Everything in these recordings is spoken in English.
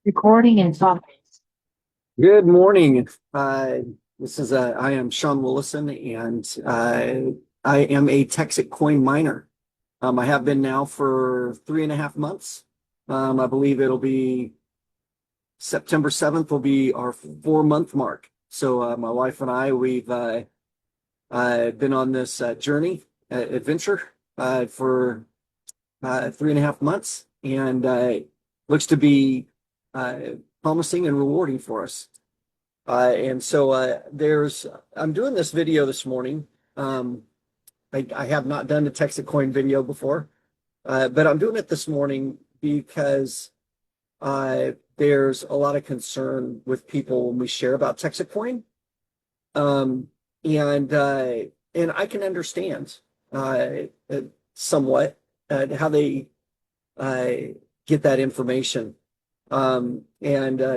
Recording in progress. Good morning. I am Sean Willison, and I am a TEXIT Coin miner. I have been now for 3.5 months. I believe it'll be September 7th will be our 4 month mark. So my wife and I, we've been on this journey, adventure for 3.5 months, and looks to be uh, promising and rewarding for us. I'm doing this video this morning. Um, I have not done the Texas Coin video before, but I'm doing it this morning because there's a lot of concern with people when we share about Texas Coin. Um, and and I can understand somewhat how they uh, get that information. And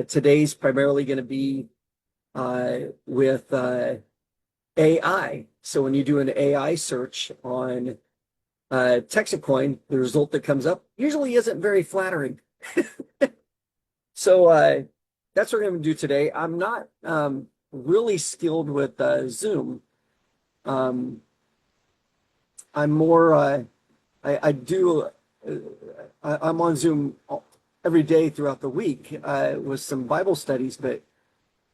today's primarily going to be with AI. So when you do an AI search on Texacoin, the result that comes up usually isn't very flattering. So that's what we're going to do today. I'm not really skilled with Zoom. Um, I'm more, I do, I'm on Zoom every day throughout the week with some Bible studies, but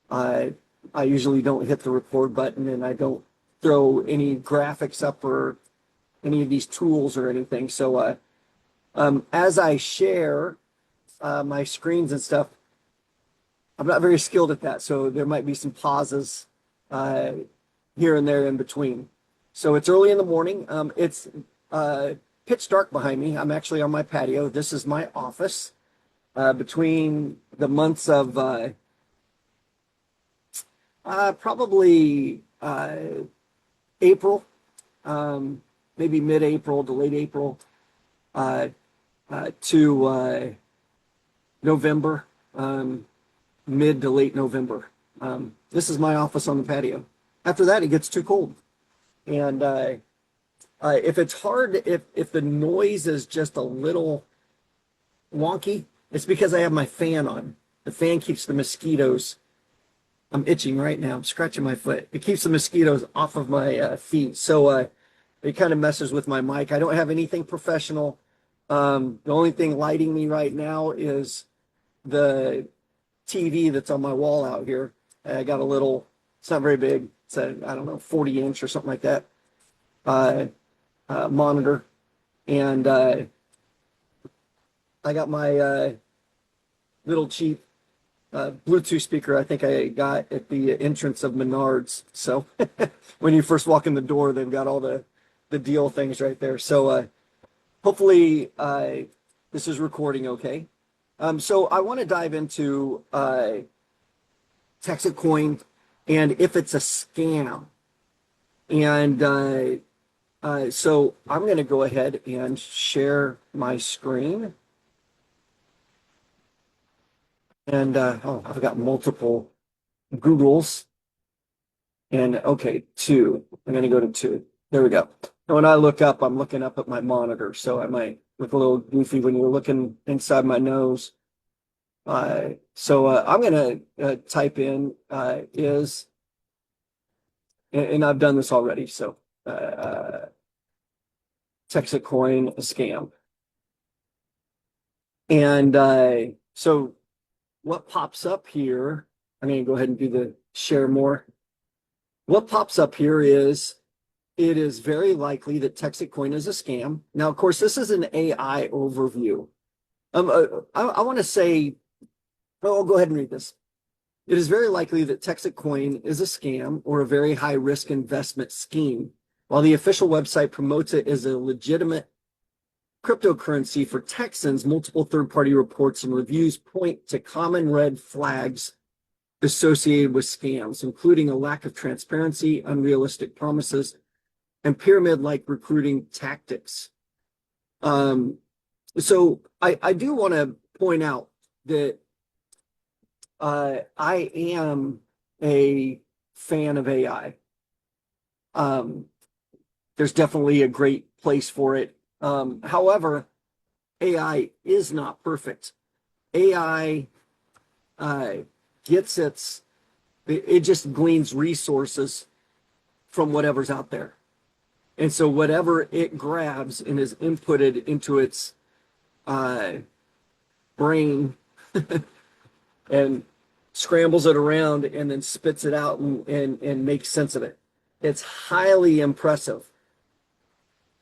I I usually don't hit the record button, and I don't throw any graphics up or any of these tools or anything. So as I share my screens and stuff, I'm not very skilled at that. So there might be some pauses uh, here and there in between. So it's early in the morning. It's pitch dark behind me. I'm actually on my patio. This is my office. Between the months of probably April, maybe mid-April to late April, uh, to November, mid to late November. This is my office on the patio. After that, it gets too cold. And if it's hard, if the noise is just a little wonky, it's because I have my fan on. The fan keeps the mosquitoes. I'm itching right now. I'm scratching my foot. It keeps the mosquitoes off of my feet. So it kind of messes with my mic. I don't have anything professional. The only thing lighting me right now is the TV that's on my wall out here. I got a little, it's not very big. It's a, I don't know, 40 inch or something like that uh, monitor. And I got my little cheap Bluetooth speaker I think I got at the entrance of Menards. So when you first walk in the door, they've got all the deal things right there. So hopefully this is recording okay. So I want to dive into Texas Coin and if it's a scam. And so I'm going to go ahead and share my screen. And oh, I've got multiple Googles. And okay, two. I'm going to go to two. There we go. And when I look up, I'm looking up at my monitor. So I might look a little goofy when you're looking inside my nose. So I'm going to type in and I've done this already. So Texas Coin a scam. And so what pops up here, I'm going to go ahead and do the share more. What pops up here is it is very likely that Texas Coin is a scam. Now, of course, this is an AI overview. I want to say, oh, I'll go ahead and read this. It is very likely that Texas Coin is a scam or a very high risk investment scheme. While the official website promotes it as a legitimate cryptocurrency for Texans, multiple third-party reports and reviews point to common red flags associated with scams, including a lack of transparency, unrealistic promises, and pyramid-like recruiting tactics. So I do want to point out that I am a fan of AI. There's definitely a great place for it. However, AI is not perfect. AI uh, gets it just gleans resources from whatever's out there. And so whatever it grabs and is inputted into its uh, brain and scrambles it around and then spits it out and makes sense of it. It's highly impressive.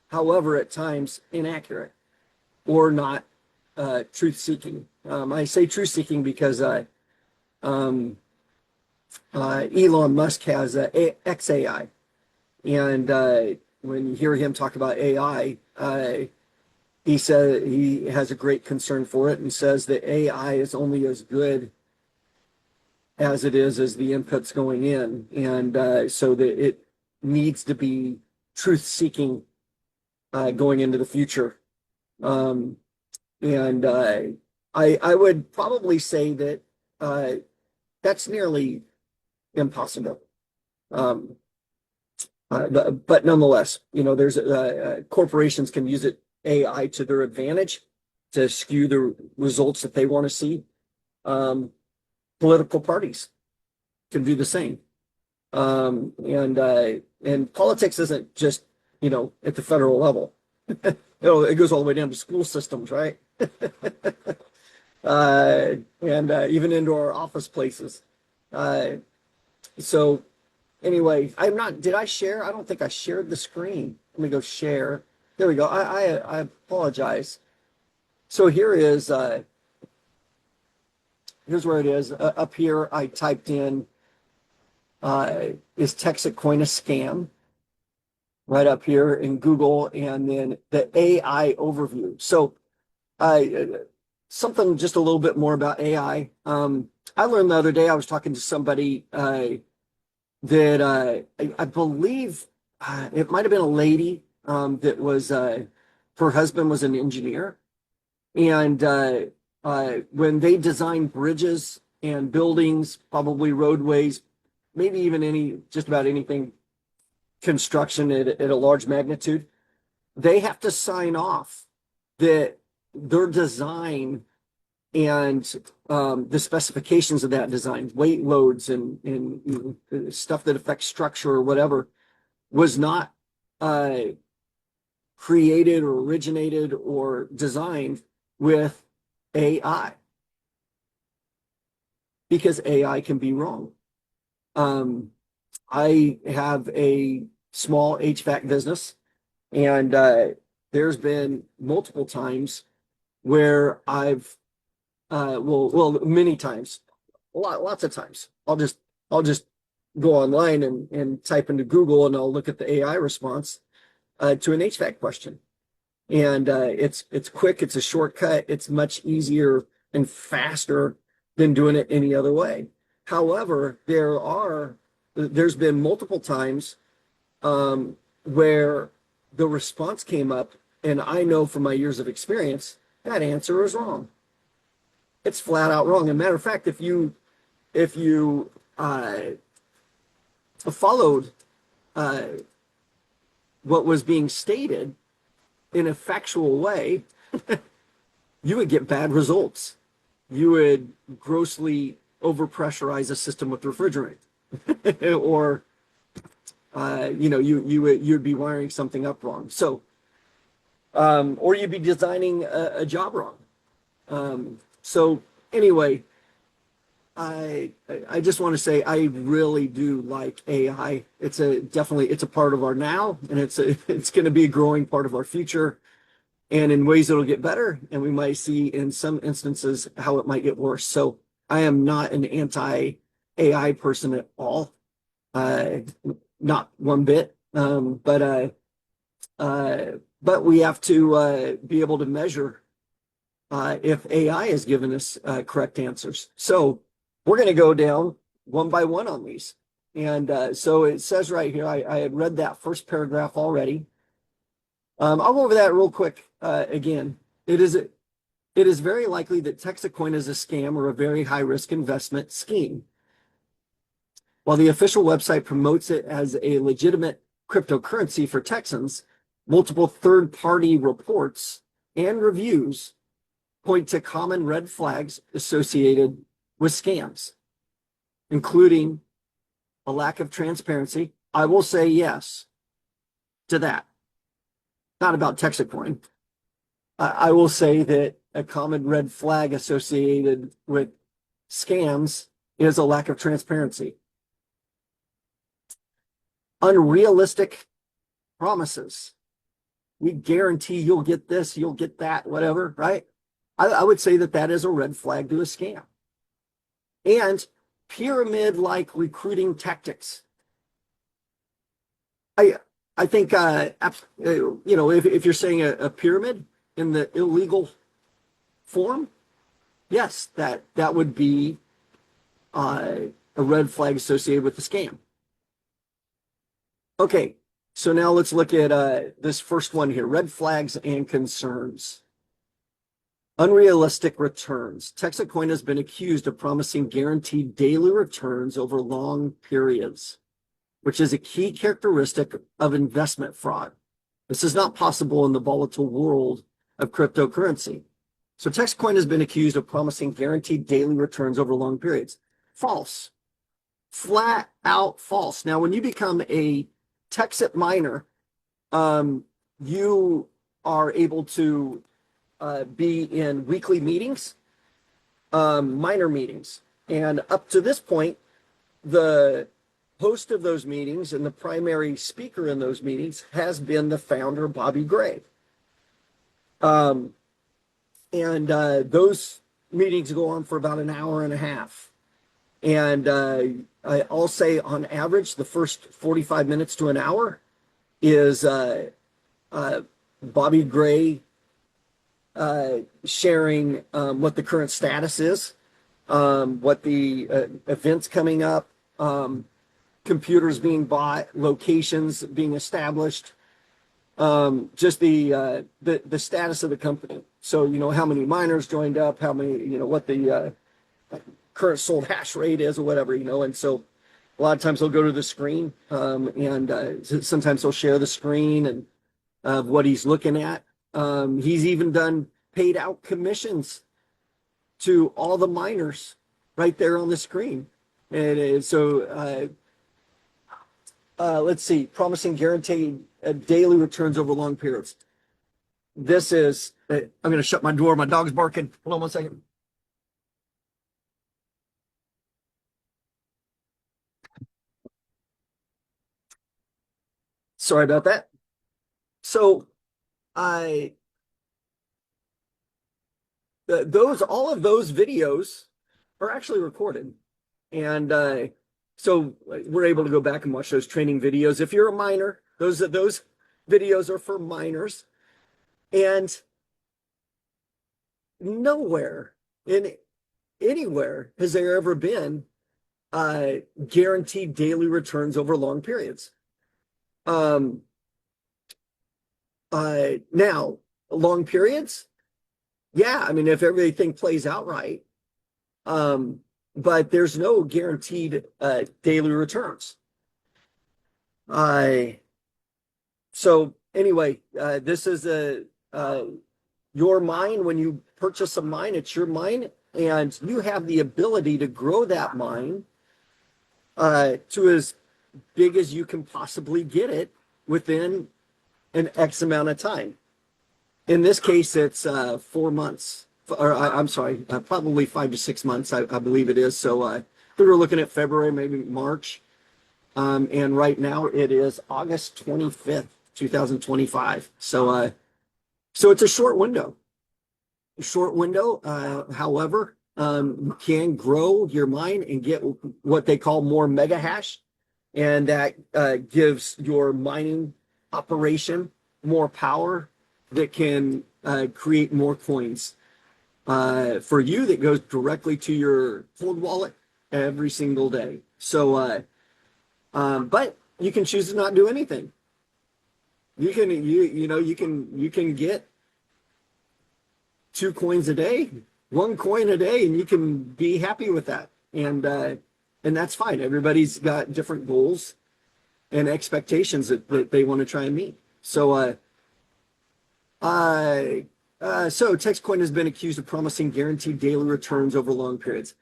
However, at times inaccurate or not truth-seeking. I say truth-seeking because Elon Musk has XAI. And when you hear him talk about AI, he said he has a great concern for it and says that AI is only as good as it is as the inputs going in. And so that it needs to be truth-seeking going into the future. I would probably say that that's nearly impossible. But nonetheless, there's corporations can use AI to their advantage to skew the results that they want to see. Political parties can do the same. And politics isn't just, at the federal level. It goes all the way down to school systems, right? And even into our office places. So anyway, did I share? I don't think I shared the screen. Let me go share. There we go. I apologize. So here's where it is. Up here, I typed in, is TEXIT Coin a scam? Right up here in Google, and then the AI overview. So something just a little bit more about AI. I learned the other day, I was talking to somebody that I believe it might have been a lady that was, her husband was an engineer. And when they design bridges and buildings, probably roadways, maybe even just about anything construction at a large magnitude, they have to sign off that their design and the specifications of that design, weight loads and stuff that affects structure or whatever, was not created or originated or designed with AI, because AI can be wrong. I have a small HVAC business, and there's been multiple times where I've, many times, lots of times, I'll just go online and type into Google, and I'll look at the AI response to an HVAC question, and it's quick, it's a shortcut, it's much easier and faster than doing it any other way. However, there's been multiple times where the response came up, and I know from my years of experience that answer is wrong. It's flat out wrong. As a matter of fact, if you followed what was being stated in a factual way, you would get bad results. You would grossly overpressurize a system with refrigerant. Or you'd be wiring something up wrong. So or you'd be designing a job wrong. So anyway, I just want to say I really do like AI. It's a part of our now, and it's going to be a growing part of our future, and in ways it'll get better, and we might see in some instances how it might get worse. So I am not an anti-AI person at all. Not one bit. But we have to be able to measure if AI has given us correct answers. So we're going to go down one by one on these. And so it says right here, I had read that first paragraph already. I'll go over that real quick again. It is very likely that TEXIT Coin is a scam or a very high-risk investment scheme. While the official website promotes it as a legitimate cryptocurrency for Texans, multiple third-party reports and reviews point to common red flags associated with scams, including a lack of transparency? I will say yes to that. Not about TEXIT Coin. I will say that a common red flag associated with scams is a lack of transparency. Unrealistic promises. We guarantee you'll get this, you'll get that, whatever, right? I would say that that is a red flag to a scam. And pyramid-like recruiting tactics. I think if you're saying a pyramid in the illegal form, yes, that would be a red flag associated with the scam. Okay, so now let's look at this first one here, red flags and concerns. Unrealistic returns. TEXIT Coin has been accused of promising guaranteed daily returns over long periods, which is a key characteristic of investment fraud. This is not possible in the volatile world of cryptocurrency. So TEXIT Coin has been accused of promising guaranteed daily returns over long periods. False. Flat out false. Now, when you become a TEXIT miner, you are able to be in weekly meetings, miner meetings. And up to this point, the host of those meetings and the primary speaker in those meetings has been the founder, Bobby Gray. And those meetings go on for about an hour and a half. And I'll say on average, the first 45 minutes to an hour is Bobby Gray sharing what the current status is, what the events coming up, computers being bought, locations being established, just the status of the company. So, how many miners joined up, how many, what the current sold hash rate is or whatever, and so a lot of times they'll go to the screen, and sometimes they'll share the screen and of what he's looking at. He's even done paid out commissions to all the miners right there on the screen. And so let's see, promising guaranteed daily returns over long periods. This is, I'm going to shut my door. My dog's barking. Hold on one second. Sorry about that. So all of those videos are actually recorded. And so we're able to go back and watch those training videos. If you're a miner, those videos are for miners. And nowhere anywhere has there ever been guaranteed daily returns over long periods. Now, long periods, yeah, I mean, if everything plays out right, but there's no guaranteed daily returns. So anyway, this is your mine. When you purchase a mine, it's your mine, and you have the ability to grow that mine to as big as you can possibly get it within an X amount of time. In this case, it's 4 months, or I'm sorry, probably 5 to 6 months, I believe it is. So we were looking at February, maybe March. And right now it is August 25th, 2025. So it's a short window. However, you can grow your mine and get what they call more mega hash. And that gives your mining operation more power that can create more coins for you that goes directly to your cold wallet every single day. So, but you can choose to not do anything. You can get 2 coins a day, 1 coin a day, and you can be happy with that. And that's fine. Everybody's got different goals and expectations that they want to try and meet. So, so TEXIT Coin has been accused of promising guaranteed daily returns over long periods.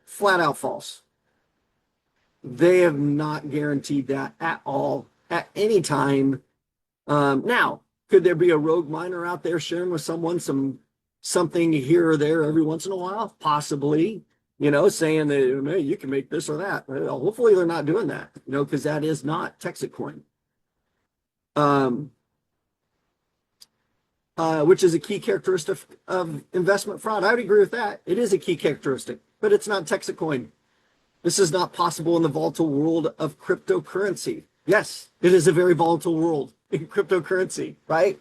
Flat out false. They have not guaranteed that at all at any time. Now, could there be a rogue miner out there sharing with someone something here or there every once in a while? Possibly, saying that, hey, you can make this or that. Well, hopefully they're not doing that, because that is not TEXIT Coin. Which is a key characteristic of investment fraud. I would agree with that. It is a key characteristic, but it's not TEXIT Coin. This is not possible in the volatile world of cryptocurrency. Yes, it is a very volatile world in cryptocurrency, right?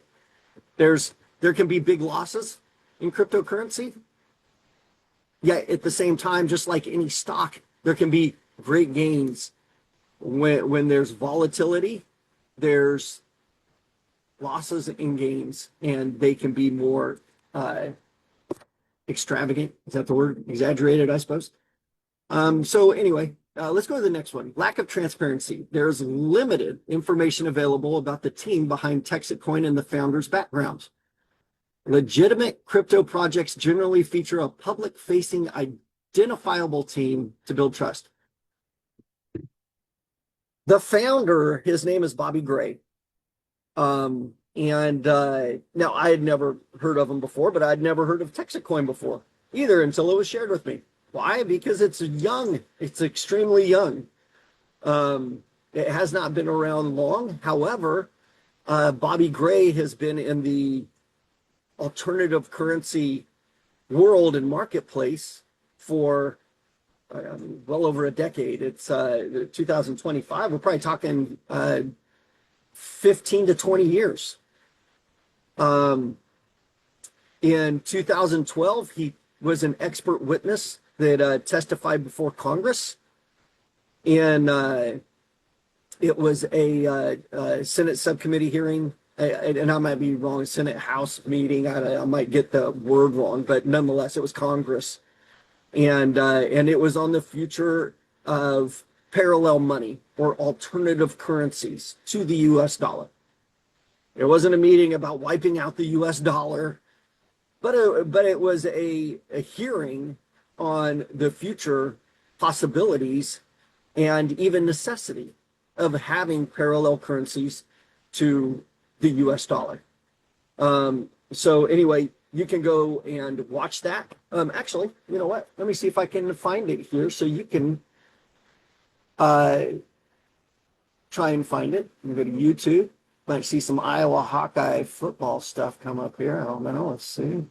There can be big losses in cryptocurrency. Yet at the same time, just like any stock, there can be great gains. When there's volatility, there's losses and gains, and they can be more extravagant. Is that the word? Exaggerated, I suppose. So anyway, let's go to the next one. Lack of transparency. There's limited information available about the team behind TEXIT Coin and the founder's background. Legitimate crypto projects generally feature a public-facing, identifiable team to build trust. The founder, his name is Bobby Gray. Now I had never heard of him before, but I'd never heard of TEXIT Coin before either until it was shared with me. Why? Because it's young. It's extremely young. It has not been around long. However, Bobby Gray has been in the alternative currency world and marketplace for well over a decade. It's 2025. We're probably talking 15 to 20 years. In 2012, he was an expert witness that testified before Congress. And it was a Senate subcommittee hearing, and I might be wrong, a Senate House meeting. I might get the word wrong, but nonetheless, it was Congress. And it was on the future of parallel money or alternative currencies to the US dollar. It wasn't a meeting about wiping out the US dollar, but it was a hearing on the future possibilities and even necessity of having parallel currencies to the US dollar. So anyway, you can go and watch that. Actually, you know what? Let me see if I can find it here so you can try and find it. You can go to YouTube. Might see some Iowa Hawkeye football stuff come up here. I don't know. Let's see.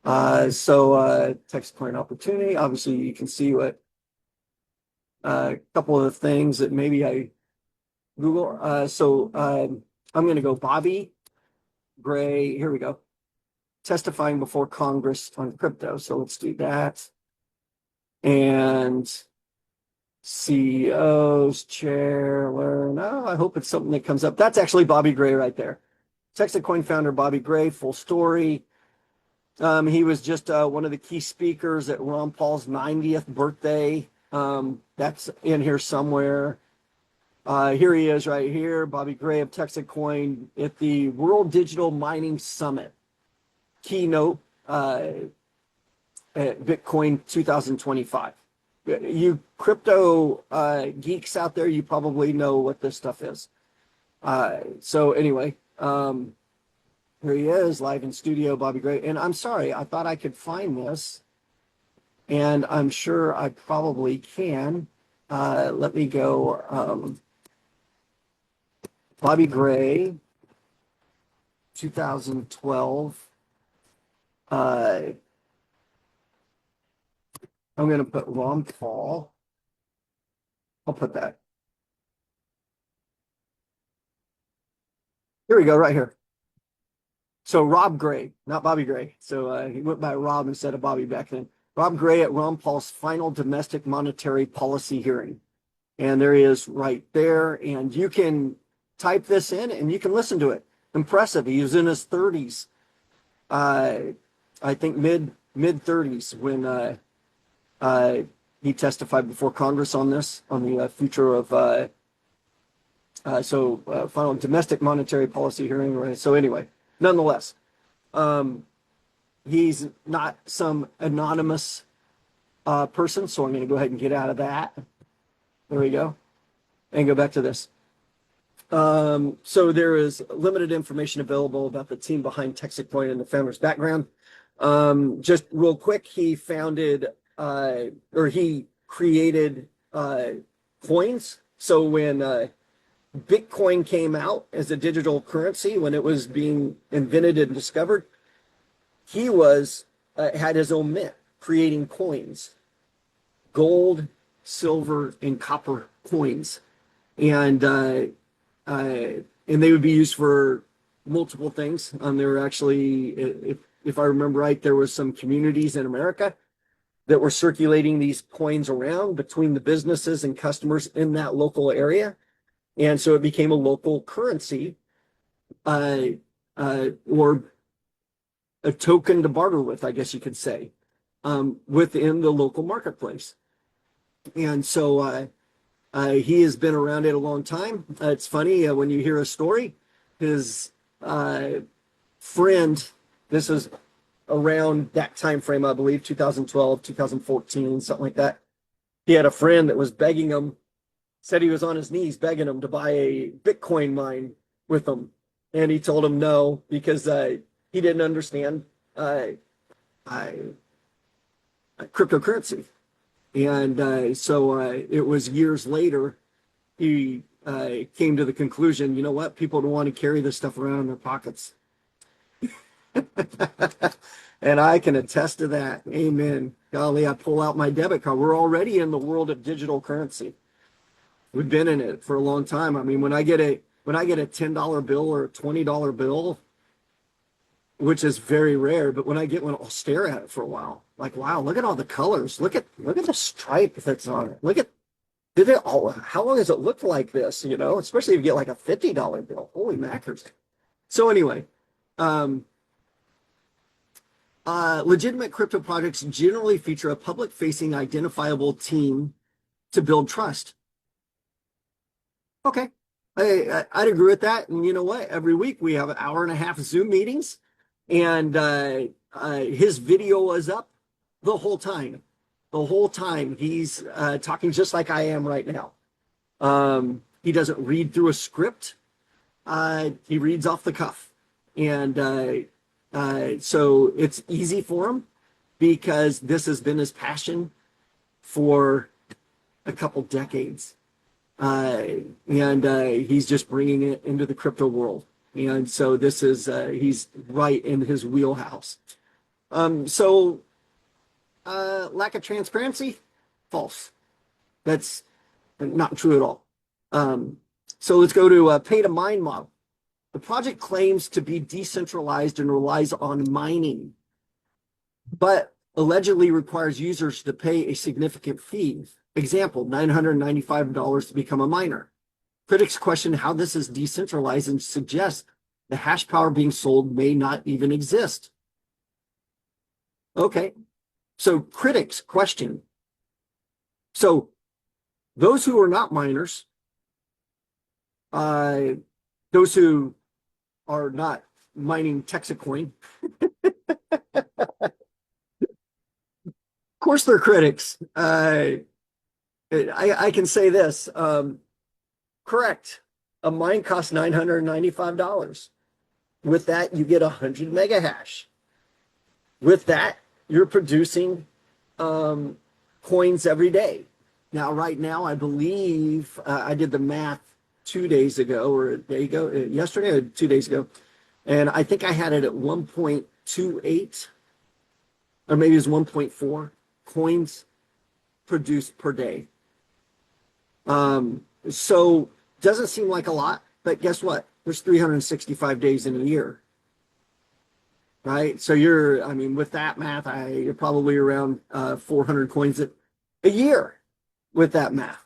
TEXIT Coin opportunity. Obviously, you can see what a couple of the things that maybe I Google. I'm going to go Bobby Gray. Here we go. Testifying before Congress on crypto. So let's do that. And CEO's chair. No, I hope it's something that comes up. That's actually Bobby Gray right there. TEXIT Coin founder Bobby Gray. Full story. He was just one of the key speakers at Ron Paul's 90th birthday. That's in here somewhere. Here he is right here, Bobby Gray of TEXIT Coin at the World Digital Mining Summit keynote at Bitcoin 2025. You crypto geeks out there, you probably know what this stuff is. So anyway, here he is, live in studio, Bobby Gray. And I'm sorry, I thought I could find this, and I'm sure I probably can. Let me go. Bobby Gray, 2012. I'm going to put Ron Paul. I'll put that. Here we go, right here. So Rob Gray, not Bobby Gray. So he went by Rob instead of Bobby back then. Rob Gray at Ron Paul's final domestic monetary policy hearing. And there he is right there. And you can type this in and you can listen to it. Impressive. He was in his 30s. I think mid 30s when he testified before Congress on this, on the future of final domestic monetary policy hearing. Right? So anyway, nonetheless, he's not some anonymous person. So I'm going to go ahead and get out of that. There we go. And go back to this. So there is limited information available about the team behind TEXIT Coin and the founder's background. Just real quick, he founded or he created coins. So when Bitcoin came out as a digital currency, when it was being invented and discovered, he was had his own mint, creating coins, gold, silver, and copper coins, and they would be used for multiple things. There were actually, if I remember right, there were some communities in America that were circulating these coins around between the businesses and customers in that local area. And so it became a local currency, or a token to barter with, I guess you could say, within the local marketplace. And so he has been around it a long time. It's funny when you hear a story, his friend, this is around that time frame, I believe, 2012, 2014, something like that. He had a friend that was begging him, said he was on his knees begging him to buy a Bitcoin mine with him. And he told him no, because he didn't understand cryptocurrency. And so it was years later, he came to the conclusion, you know what, people don't want to carry this stuff around in their pockets. And I can attest to that. Amen. Golly, I pull out my debit card. We're already in the world of digital currency. We've been in it for a long time. I mean, when I get a $10 bill or a $20 bill, which is very rare, but when I get one, I'll stare at it for a while. Like, wow, look at all the colors. Look at the stripe that's on it. Look at how long has it looked like this? You know, especially if you get like a $50 bill. Holy macker's. So anyway, legitimate crypto projects generally feature a public-facing, identifiable team to build trust. Okay, I'd agree with that. And you know what? Every week we have an hour and a half Zoom meetings, and his video is up the whole time. The whole time he's talking just like I am right now. He doesn't read through a script. He reads off the cuff. And so it's easy for him because this has been his passion for a couple decades. And he's just bringing it into the crypto world. And so this is, he's right in his wheelhouse. So lack of transparency, false. That's not true at all. So let's go to a pay to mine model. The project claims to be decentralized and relies on mining, but allegedly requires users to pay a significant fee. Example, $995 to become a miner. Critics question how this is decentralized and suggest the hash power being sold may not even exist. Okay, so critics question. So those who are not miners, those who are not mining TEXIT Coin, of course they're critics. I can say this, correct. A mine costs $995. With that, you get 100 mega hash. With that, you're producing coins every day. Now, right now, I believe I did the math 2 days ago or a day ago, yesterday or 2 days ago, and I think I had it at 1.28 or maybe it was 1.4 coins produced per day. So doesn't seem like a lot, but guess what? There's 365 days in a year, right? So I mean, with that math, you're probably around 400 coins a year with that math.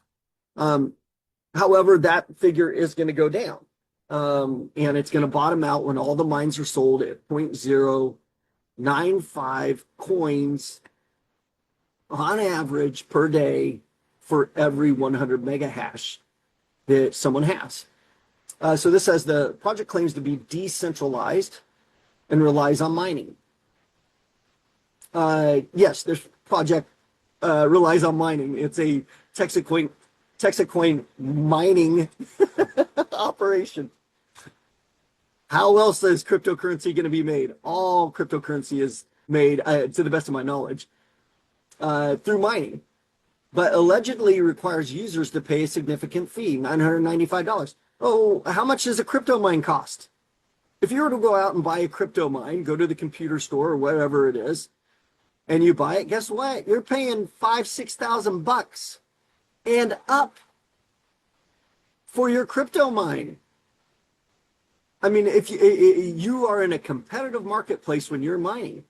However, that figure is going to go down, and it's going to bottom out when all the mines are sold at 0.095 coins on average per day for every 100 mega hash that someone has. So this says the project claims to be decentralized and relies on mining. Yes, this project relies on mining. It's a TEXIT Coin mining operation. How else is cryptocurrency going to be made? All cryptocurrency is made, to the best of my knowledge, through mining, but allegedly requires users to pay a significant fee, $995. Oh, how much does a crypto mine cost? If you were to go out and buy a crypto mine, go to the computer store or whatever it is, and you buy it, guess what? You're paying 5,000-6,000 bucks and up for your crypto mine. I mean, if you are in a competitive marketplace when you're mining,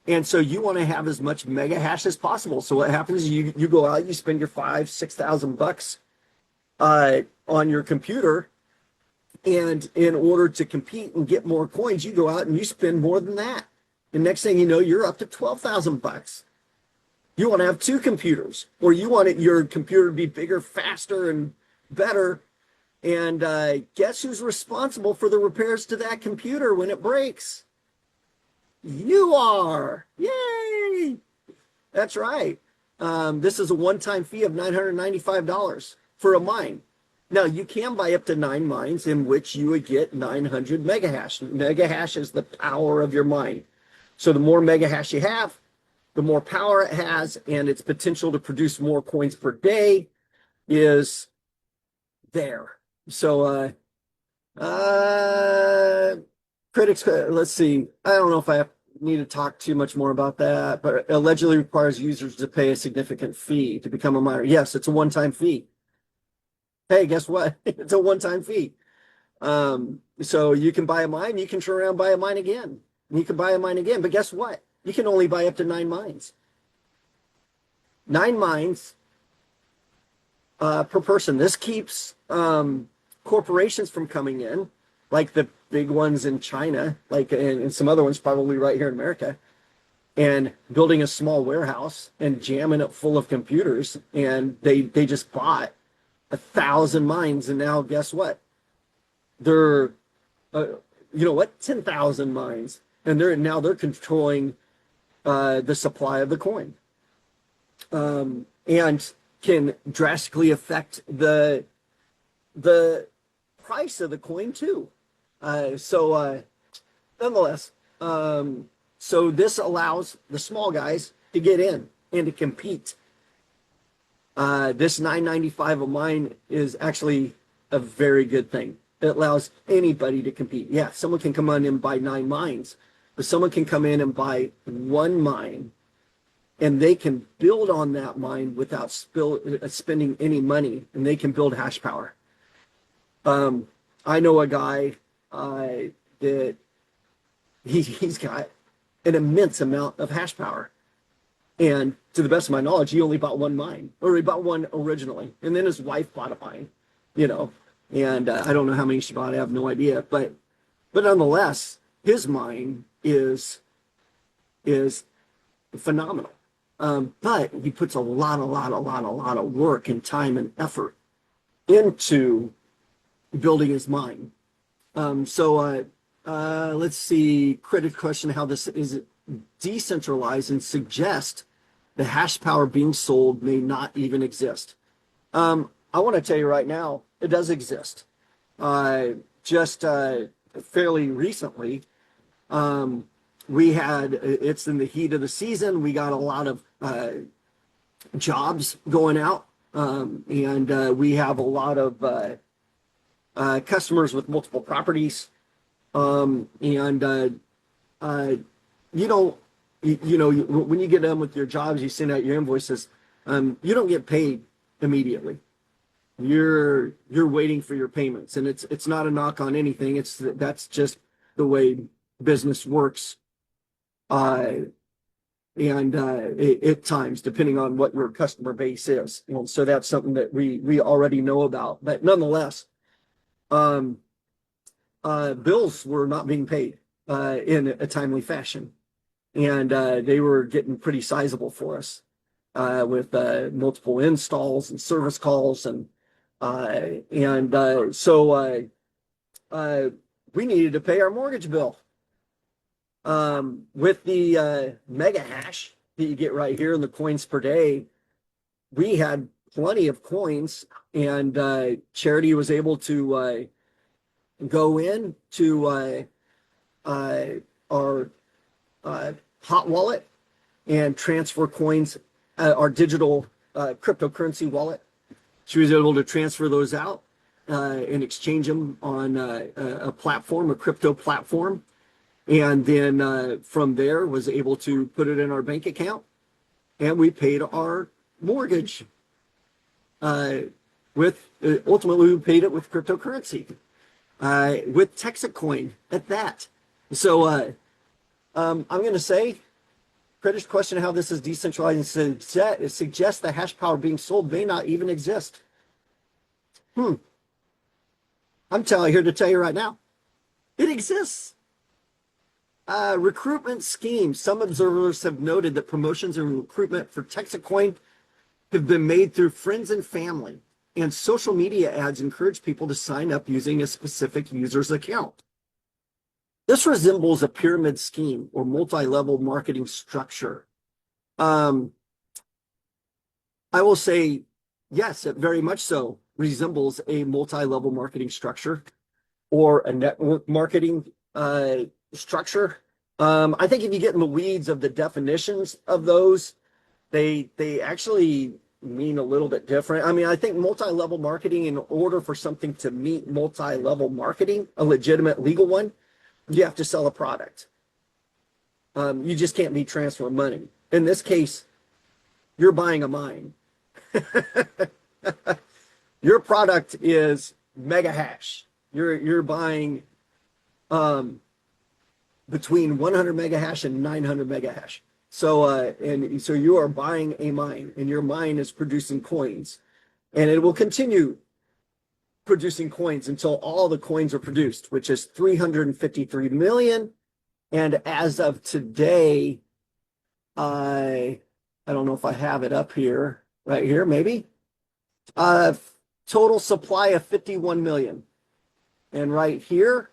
and so you want to have as much mega hash as possible. So what happens is you go out, you spend your 5,000-6,000 bucks on your computer, and in order to compete and get more coins, you go out and you spend more than that. And next thing you know, you're up to 12,000 bucks. You want to have two computers, or you want your computer to be bigger, faster, and better. And guess who's responsible for the repairs to that computer when it breaks? You are. Yay! That's right. This is a one-time fee of $995 for a mine. Now, you can buy up to 9 mines in which you would get 900 mega hash. Mega hash is the power of your mine. So the more mega hash you have, the more power it has, and its potential to produce more coins per day is there. So, critics, let's see. I don't know if I need to talk too much more about that, but allegedly requires users to pay a significant fee to become a miner. Yes, it's a one-time fee. Hey, guess what? It's a one-time fee. So you can buy a mine, you can turn around and buy a mine again. You can buy a mine again, but guess what? You can only buy up to 9 mines. 9 mines per person. This keeps corporations from coming in, like the big ones in China, like and some other ones probably right here in America, and building a small warehouse and jamming it full of computers. And they just bought 1,000 mines, and now guess what? They're 10,000 mines, and they're controlling the supply of the coin, and can drastically affect the price of the coin too. Nonetheless, so this allows the small guys to get in and to compete. This $995 a mine is actually a very good thing. It allows anybody to compete. Yeah, someone can come in and buy 9 mines, but someone can come in and buy 1 mine, and they can build on that mine without spending any money, and they can build hash power. I know a guy that he's got an immense amount of hash power. And to the best of my knowledge, he only bought 1 mine, or he bought 1 originally. And then his wife bought a mine, and I don't know how many she bought. I have no idea. But nonetheless, his mine is phenomenal. But he puts a lot of work and time and effort into building his mine. Let's see, critic question how this is decentralized and suggest the hash power being sold may not even exist. I want to tell you right now, it does exist. Just fairly recently, it's in the heat of the season. We got a lot of jobs going out, and we have a lot of customers with multiple properties. When you get done with your jobs, you send out your invoices. You don't get paid immediately. You're waiting for your payments, and it's not a knock on anything. That's just the way business works. At times, depending on what your customer base is, so that's something that we already know about. But nonetheless, bills were not being paid in a timely fashion, and they were getting pretty sizable for us with multiple installs and service calls, so we needed to pay our mortgage bill. With the mega hash that you get right here in the coins per day, we had plenty of coins, and Charity was able to go in to our hot wallet and transfer coins, our digital cryptocurrency wallet. She was able to transfer those out and exchange them on a platform, a crypto platform. And then from there was able to put it in our bank account, and we paid our mortgage with ultimately we paid it with cryptocurrency, with TEXIT Coin at that. So I'm going to say, Critters' question how this is decentralized and suggests the hash power being sold may not even exist. I'm here to tell you right now, it exists. Recruitment schemes. Some observers have noted that promotions and recruitment for TEXIT Coin have been made through friends and family, and social media ads encourage people to sign up using a specific user's account. This resembles a pyramid scheme or multi-level marketing structure. I will say, yes, it very much so resembles a multi-level marketing structure or a network marketing structure. I think if you get in the weeds of the definitions of those, they actually mean a little bit different. I mean, I think multi-level marketing, in order for something to meet multi-level marketing, a legitimate legal one, you have to sell a product. You just can't be transferring money. In this case, you're buying a mine. Your product is mega hash. You're buying between 100 mega hash and 900 mega hash. So so you are buying a mine, and your mine is producing coins, and it will continue producing coins until all the coins are produced, which is 353 million. And as of today, I don't know if I have it up here, right here, maybe. Total supply of 51 million. And right here,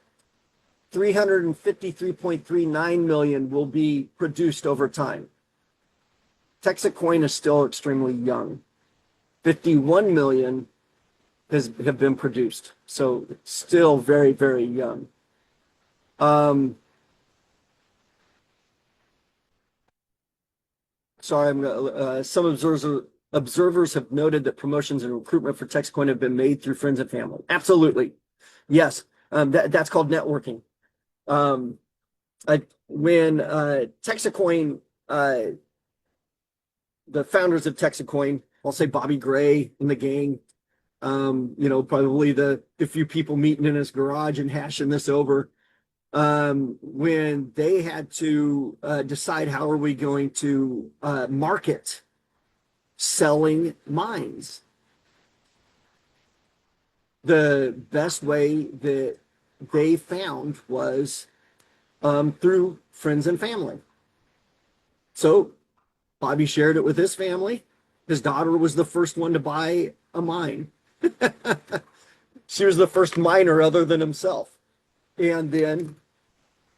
353.39 million will be produced over time. TEXIT Coin is still extremely young. 51 million have been produced. So still very, very young. Sorry, some observers have noted that promotions and recruitment for TEXIT Coin have been made through friends and family. Absolutely. Yes. That's called networking. When TEXIT Coin, the founders of TEXIT Coin, I'll say Bobby Gray and the gang, probably the few people meeting in his garage and hashing this over, when they had to decide how are we going to market selling mines. The best way that they found was through friends and family. So Bobby shared it with his family. His daughter was the first one to buy a mine. She was the first miner other than himself. And then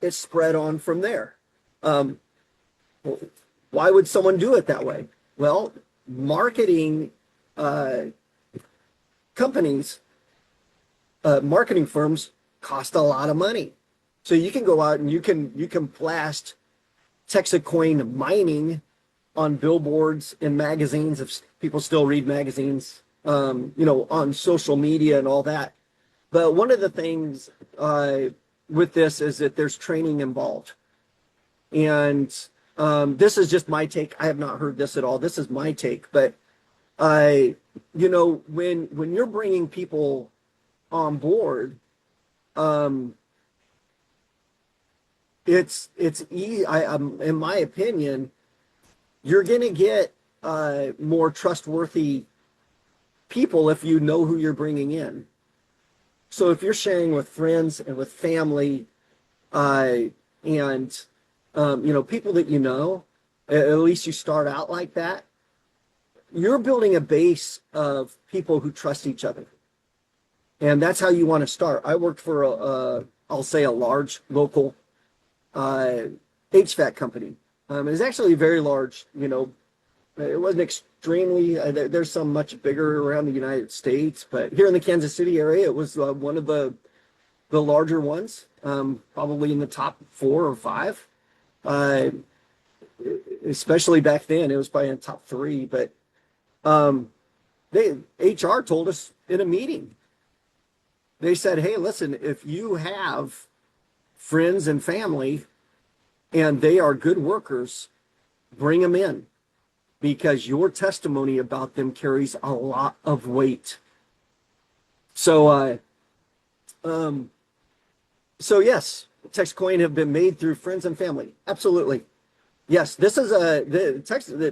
it spread on from there. Why would someone do it that way? Well, marketing companies, marketing firms cost a lot of money. So you can go out and you can blast TEXIT Coin mining on billboards in magazines, if people still read magazines, on social media and all that. But one of the things with this is that there's training involved. And this is just my take. I have not heard this at all. This is my take. But when you're bringing people on board, it's easy. In my opinion, you're going to get more trustworthy people if you know who you're bringing in. So if you're sharing with friends and with family, and people that you know, at least you start out like that, you're building a base of people who trust each other. And that's how you want to start. I worked for I'll say a large local HVAC company. It was actually very large, it wasn't extremely, there's some much bigger around the United States, but here in the Kansas City area, it was one of the larger ones, probably in the top 4 or 5. Uh, Especially back then, it was probably in the top 3. But um, they HR told us in a meeting, they said, "Hey, listen, if you have friends and family and they are good workers, bring them in because your testimony about them carries a lot of weight." So, um, so yes, TEXIT Coin have been made through friends and family. Absolutely. Yes, this is the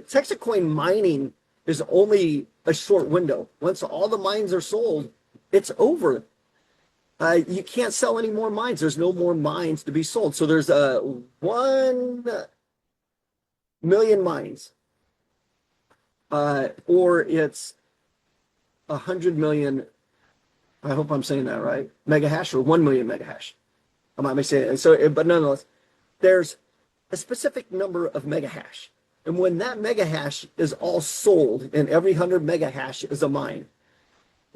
TEXIT Coin mining is only a short window. Once all the mines are sold, it's over. You can't sell any more mines. There's no more mines to be sold. So there's 1 million mines, or it's 100 million. I hope I'm saying that right. Mega hash or 1 million mega hash. I might be saying it. So, but nonetheless, there's a specific number of mega hash. And when that mega hash is all sold, and every 100 mega hash is a mine.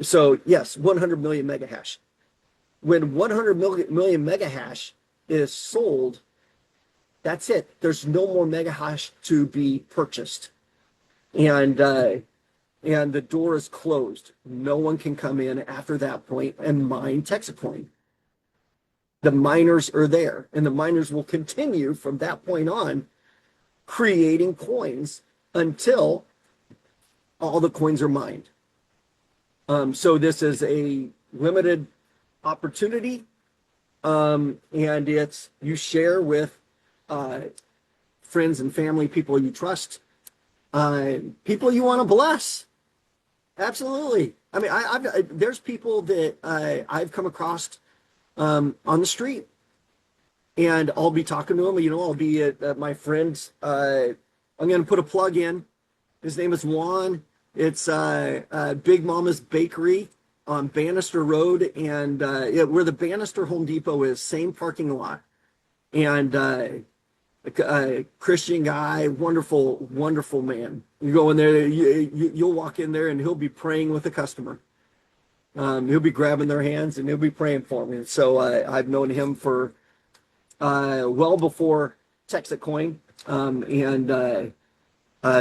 So yes, 100 million mega hash. When 100 million mega hash is sold, that's it. There's no more mega hash to be purchased. And the door is closed. No one can come in after that point and mine TEXIT Coin. The miners are there, and the miners will continue from that point on creating coins until all the coins are mined. So this is a limited opportunity, and it's you share with friends and family, people you trust, people you want to bless. Absolutely. I mean, there's people that I've come across on the street, and I'll be talking to them. I'll be at my friend's. I'm going to put a plug in. His name is Juan. It's Big Mama's Bakery on Bannister Road, and where the Bannister Home Depot is, same parking lot. And a Christian guy, wonderful, wonderful man. You go in there, you'll walk in there, and he'll be praying with the customer. He'll be grabbing their hands, and he'll be praying for me. So I've known him for well before TEXIT Coin,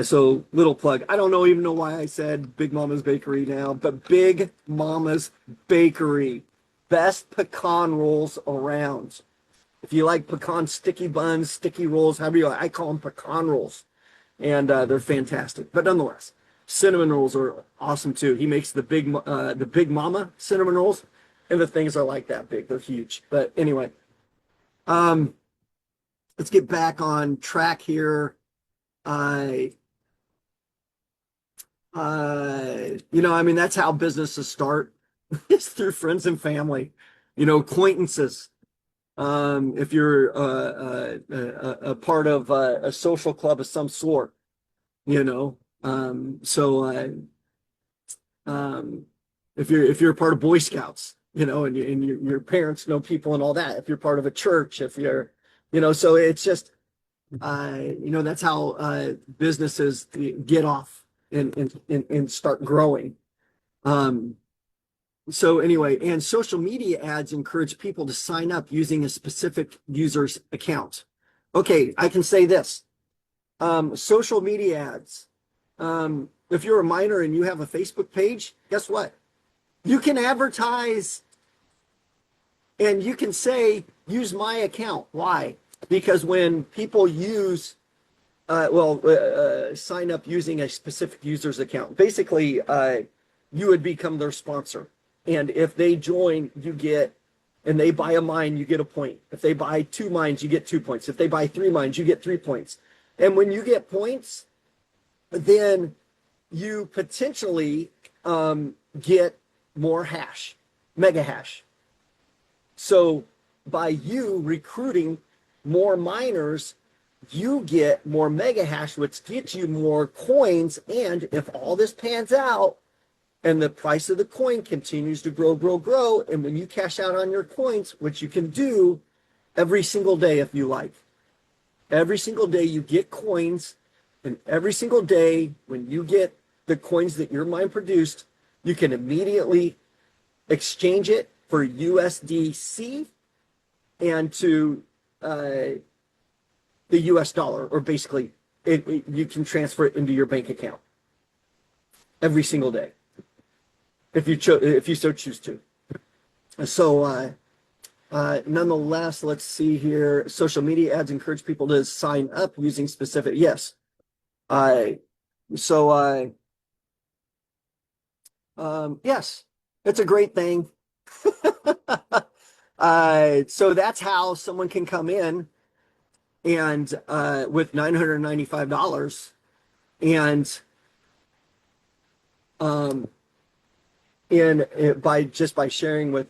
so little plug. I don't even know why I said Big Mama's Bakery now, but Big Mama's Bakery, best pecan rolls around. If you like pecan sticky buns, sticky rolls, however you like, I call them pecan rolls, and they're fantastic. But nonetheless, cinnamon rolls are awesome too. He makes the Big Mama cinnamon rolls, and the things are like that big. They're huge. But anyway, let's get back on track here. That's how businesses start. It's through friends and family, acquaintances. If you're a part of a social club of some sort, if you're a part of Boy Scouts, and your parents know people and all that. If you're part of a church, if you're, so it's just, that's how businesses get off and start growing. So anyway, and social media ads encourage people to sign up using a specific user's account. Okay, I can say this. Social media ads. If you're a miner and you have a Facebook page, guess what? You can advertise and you can say, use my account. Why? Because when people sign up using a specific user's account, basically, you would become their sponsor. And if they join, and they buy a mine, you get a point. If they buy 2 mines, you get 2 points. If they buy 3 mines, you get 3 points. And when you get points, then you potentially get more hash, mega hash. So by you recruiting more miners, you get more mega hash, which gets you more coins. And if all this pans out, and the price of the coin continues to grow, and when you cash out on your coins, which you can do every single day if you like, every single day you get coins, and every single day when you get the coins that your mine produced, you can immediately exchange it for USDC and to the US dollar, or basically you can transfer it into your bank account every single day if you so choose to. So nonetheless, let's see here. Social media ads encourage people to sign up using specific. Yes. So yes, it's a great thing. So that's how someone can come in and with $995 and by sharing with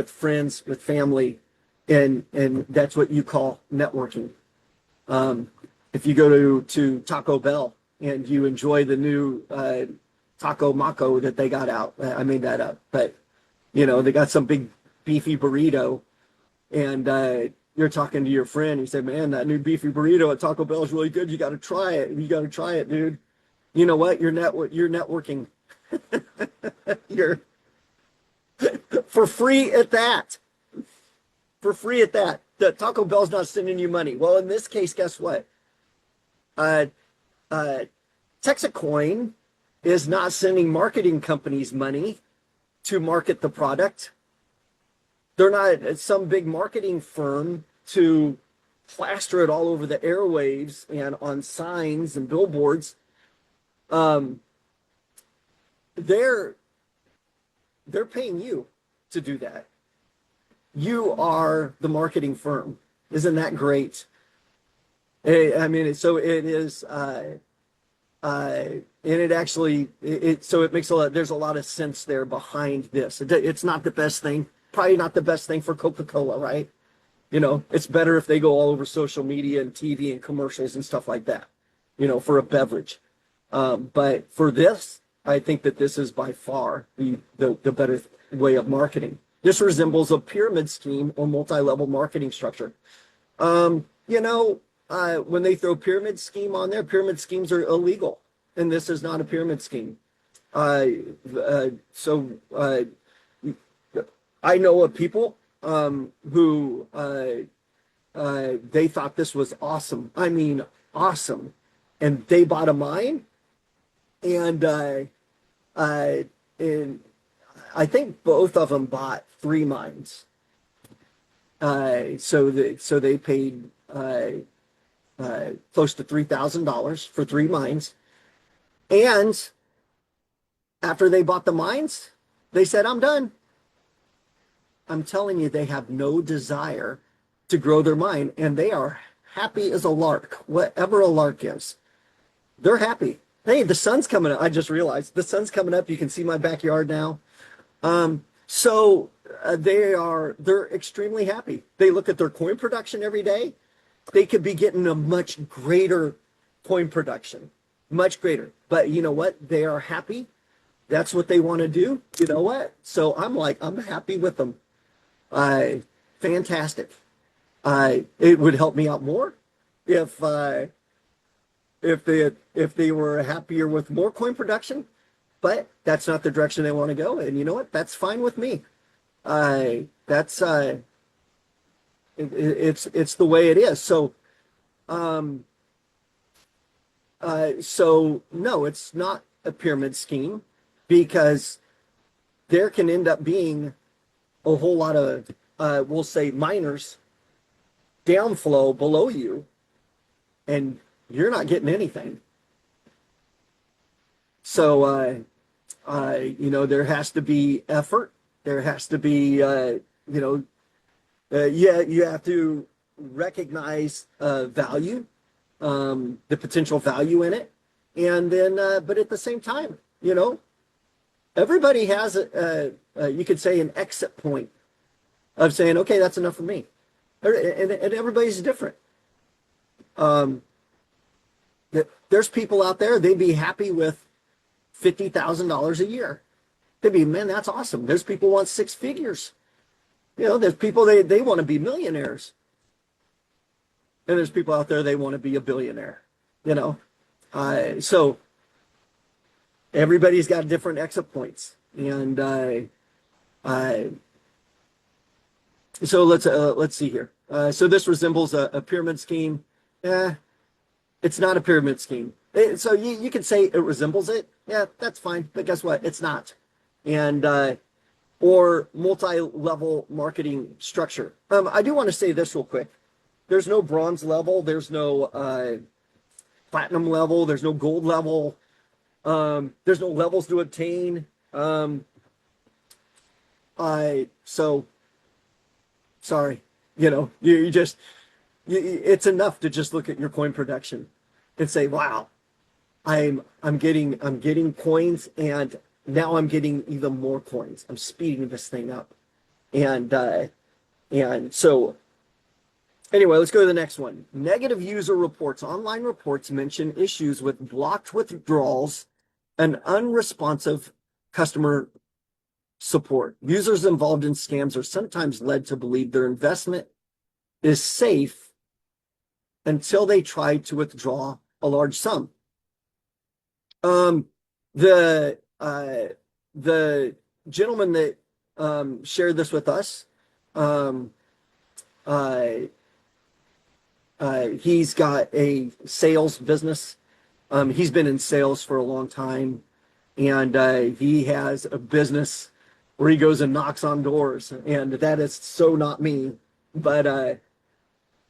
friends, with family, and that's what you call networking. If you go to Taco Bell and you enjoy the new Taco Maco that they got out, I made that up, but they got some big beefy burrito, and you're talking to your friend. You say, "Man, that new beefy burrito at Taco Bell is really good. You got to try it. You got to try it, dude." You know what? You're networking. You're for free at that. For free at that. The Taco Bell's not sending you money. Well, in this case, guess what? TEXIT Coin is not sending marketing companies money to market the product. They're not some big marketing firm to plaster it all over the airwaves and on signs and billboards. They're paying you to do that. You are the marketing firm. Isn't that great? I mean, so it is, and it actually, so it makes there's a lot of sense there behind this. It's not the best thing, probably not the best thing for Coca-Cola, right? It's better if they go all over social media and TV and commercials and stuff like that, for a beverage. But for this, I think that this is by far the better way of marketing. This resembles a pyramid scheme or multi-level marketing structure. When they throw pyramid scheme on there, pyramid schemes are illegal, and this is not a pyramid scheme. So I know of people who they thought this was awesome. I mean, awesome, and they bought a mine, and I think both of them bought 3 mines. So they paid close to $3,000 for 3 mines. And after they bought the mines, they said, "I'm done." I'm telling you, they have no desire to grow their mine, and they are happy as a lark, whatever a lark is. They're happy. Hey, the sun's coming up. I just realized the sun's coming up. You can see my backyard now. So they're extremely happy. They look at their coin production every day. They could be getting a much greater coin production, much greater. But you know what? They are happy. That's what they want to do. You know what? So I'm happy with them. Fantastic. It would help me out more if they were happier with more coin production, but that's not the direction they want to go. And you know what? That's fine with me. It's the way it is. So no, it's not a pyramid scheme, because there can end up being a whole lot of we'll say miners downflow below you, and you're not getting anything. So there has to be effort. There has to be you have to recognize value, the potential value in it, and then but at the same time, everybody has you could say an exit point of saying, okay, that's enough for me, and everybody's different. There's people out there, they'd be happy with $50,000 a year. They'd be, man, that's awesome. There's people who want 6 figures. There's people, they want to be millionaires. And there's people out there, they want to be a billionaire. So everybody's got different exit points, and uh, so let's see here. So this resembles a pyramid scheme. Eh, it's not a pyramid scheme. So you can say it resembles it. Yeah, that's fine. But guess what? It's not. And or multi-level marketing structure. I do want to say this real quick. There's no bronze level. There's no platinum level. There's no gold level. There's no levels to obtain. I so sorry. You just it's enough to just look at your coin production and say, "Wow, I'm getting coins, and now I'm getting even more coins. I'm speeding this thing up." And so anyway, let's go to the next one. Negative user reports. Online reports mention issues with blocked withdrawals and unresponsive customer support. Users involved in scams are sometimes led to believe their investment is safe until they try to withdraw a large sum. Um, the the gentleman that shared this with us, um, uh, he's got a sales business. He's been in sales for a long time, and he has a business where he goes and knocks on doors, and that is so not me. But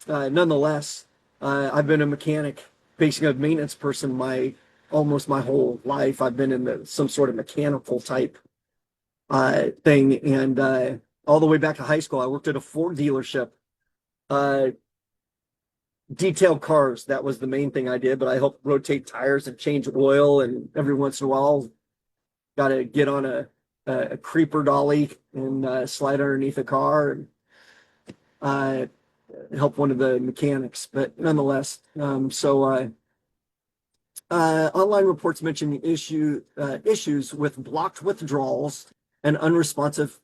nonetheless, I've been a mechanic, basically a maintenance person almost my whole life. I've been in some sort of mechanical type thing, and all the way back to high school, I worked at a Ford dealership. Uh, Detailed cars, that was the main thing I did, but I helped rotate tires and change oil, and every once in a while, got to get on a creeper dolly and slide underneath a car and uh, help one of the mechanics. But nonetheless, online reports mention issues with blocked withdrawals and unresponsive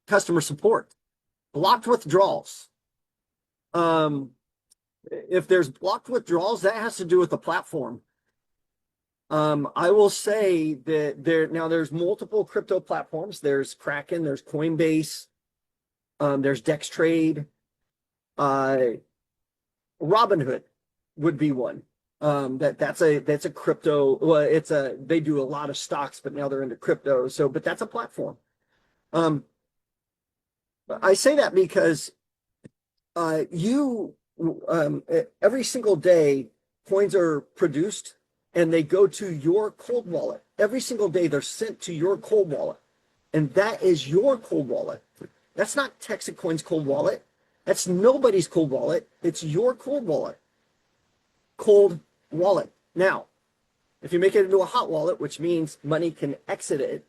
customer support. Blocked withdrawals. Um, if there's blocked withdrawals, that has to do with the platform. I will say that there's multiple crypto platforms. There's Kraken, there's Coinbase, there's DexTrade, uh, Robinhood would be one. That's a crypto. Well, they do a lot of stocks, but now they're into crypto. But that's a platform. Um, I say that because you every single day coins are produced and they go to your cold wallet. Every single day they're sent to your cold wallet, and that is your cold wallet. That's not TEXIT Coin's cold wallet. That's nobody's cold wallet. It's your cold wallet. Cold wallet. Now, if you make it into a hot wallet, which means money can exit it,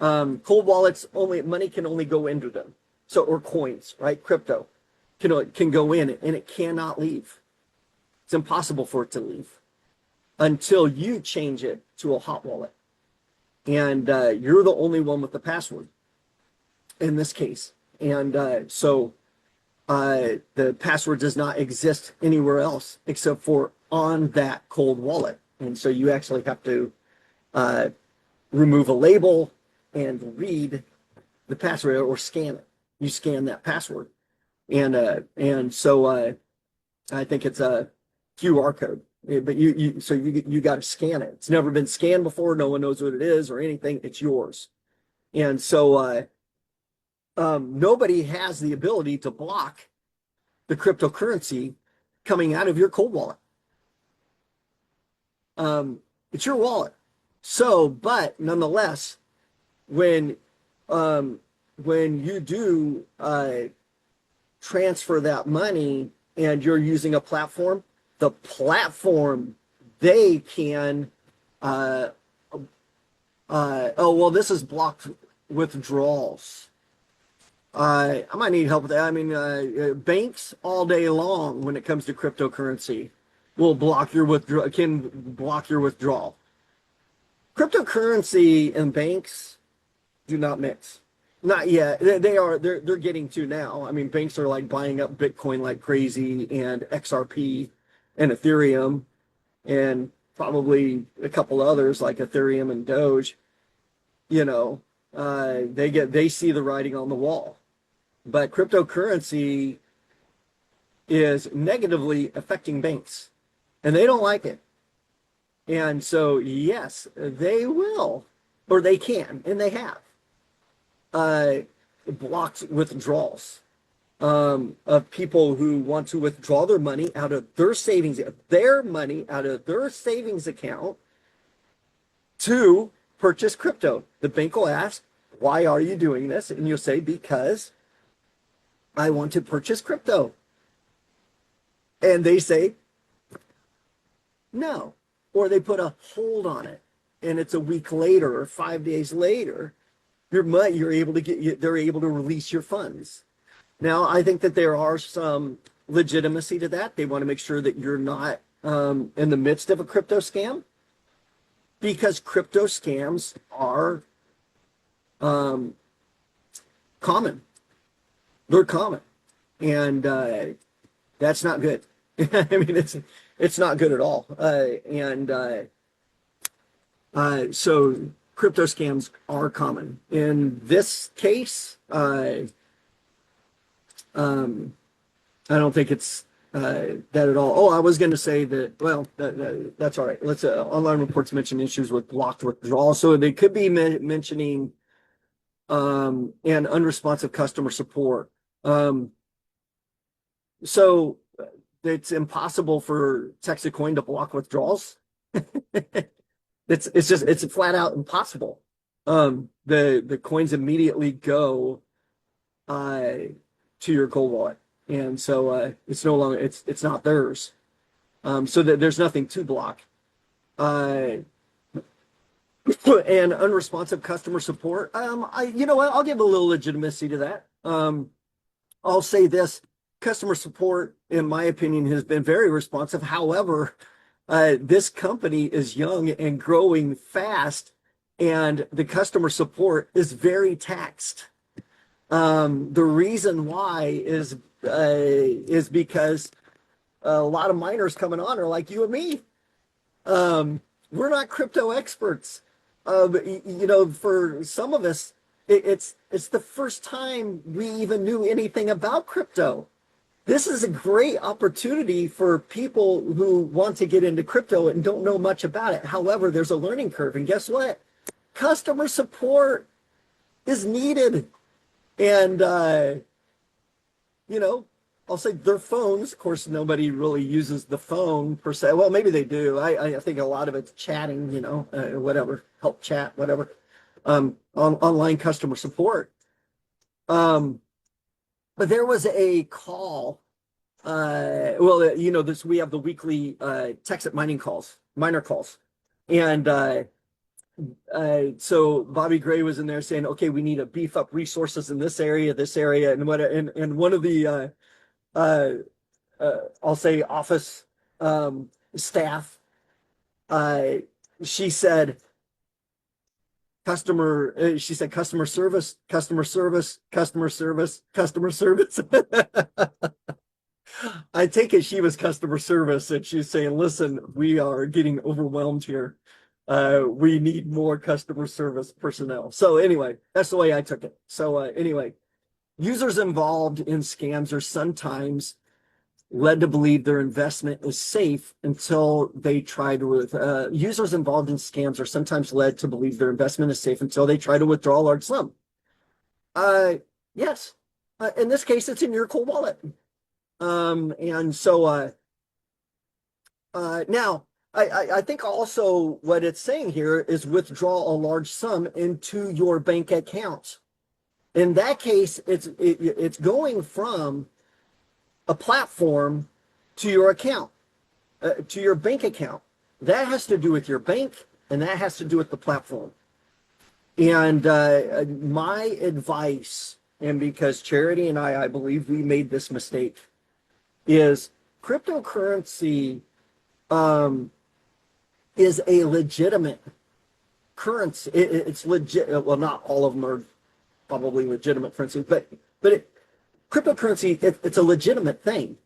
cold wallets money can only go into them. So, or coins, right? Crypto can go in and it cannot leave. It's impossible for it to leave until you change it to a hot wallet. And you're the only one with the password in this case. And the password does not exist anywhere else except for on that cold wallet. And so you actually have to remove a label and read the password or scan it. You scan that password. And so I think it's a QR code. But you got to scan it. It's never been scanned before. No one knows what it is or anything. It's yours. And so nobody has the ability to block the cryptocurrency coming out of your cold wallet. It's your wallet. So, but nonetheless, when you do transfer that money and you're using a platform, the platform, they can this is blocked withdrawals. I might need help with that. I mean, banks all day long when it comes to cryptocurrency will can block your withdrawal. Cryptocurrency and banks do not mix. Not yet. They're getting to now. I mean, banks are like buying up Bitcoin like crazy and XRP and Ethereum. And probably a couple others like Ethereum and Doge, you know, they see the writing on the wall. But cryptocurrency is negatively affecting banks, and they don't like it. And so, yes, they will, or they can, and they have uh, blocked withdrawals of people who want to withdraw their money out of their money out of their savings account to purchase crypto. The bank will ask, "Why are you doing this?" And you'll say, "Because I want to purchase crypto." And they say, "No." Or they put a hold on it. And it's a week later or 5 days later, you're able to they're able to release your funds. Now, I think that there are some legitimacy to that. They want to make sure that you're not in the midst of a crypto scam, because crypto scams are common. They're common, and that's not good. I mean, it's not good at all. So crypto scams are common. In this case, I don't think it's that at all. Oh, I was going to say that. Well, that's all right. Let's. Online reports mention issues with blocked withdrawal, so they could be mentioning and unresponsive customer support. So it's impossible for TEXIT Coin to block withdrawals. It's flat out impossible. The coins immediately go to your cold wallet, and so it's no longer it's not theirs. So that there's nothing to block. And unresponsive customer support. You know what? I'll give a little legitimacy to that. I'll say this: customer support, in my opinion, has been very responsive. However, this company is young and growing fast, and the customer support is very taxed. The reason why is because a lot of miners coming on are like you and me. We're not crypto experts. You know, for some of us, it's the first time we even knew anything about crypto. This is a great opportunity for people who want to get into crypto and don't know much about it. However, there's a learning curve, and guess what? Customer support is needed. And you know, I'll say their phones. Of course, nobody really uses the phone per se. Well, maybe they do. I think a lot of it's chatting, you know, whatever, help chat, whatever. Online customer support. But there was a call. Well, you know, we have the weekly TEXIT miner calls, and so Bobby Gray was in there saying, "Okay, we need to beef up resources in this area, and what." And one of the I'll say office staff, she said customer service, customer service, customer service, customer service. I take it she was customer service, and she's saying, "Listen, we are getting overwhelmed here. We need more customer service personnel." So anyway, that's the way I took it. So anyway, users involved in scams are sometimes led to believe their investment is safe until they try to users involved in scams are sometimes led to believe their investment is safe until they try to withdraw a large sum. Yes. In this case, it's in your cold wallet. And so now I think also what it's saying here is withdraw a large sum into your bank account. In that case, it's going from a platform to your account, to your bank account. That has to do with your bank, and that has to do with the platform. And my advice, and because Charity and I believe we made this mistake, is cryptocurrency is a legitimate currency. It's legit. Well, not all of them are probably legitimate currencies, but cryptocurrency, it's a legitimate thing.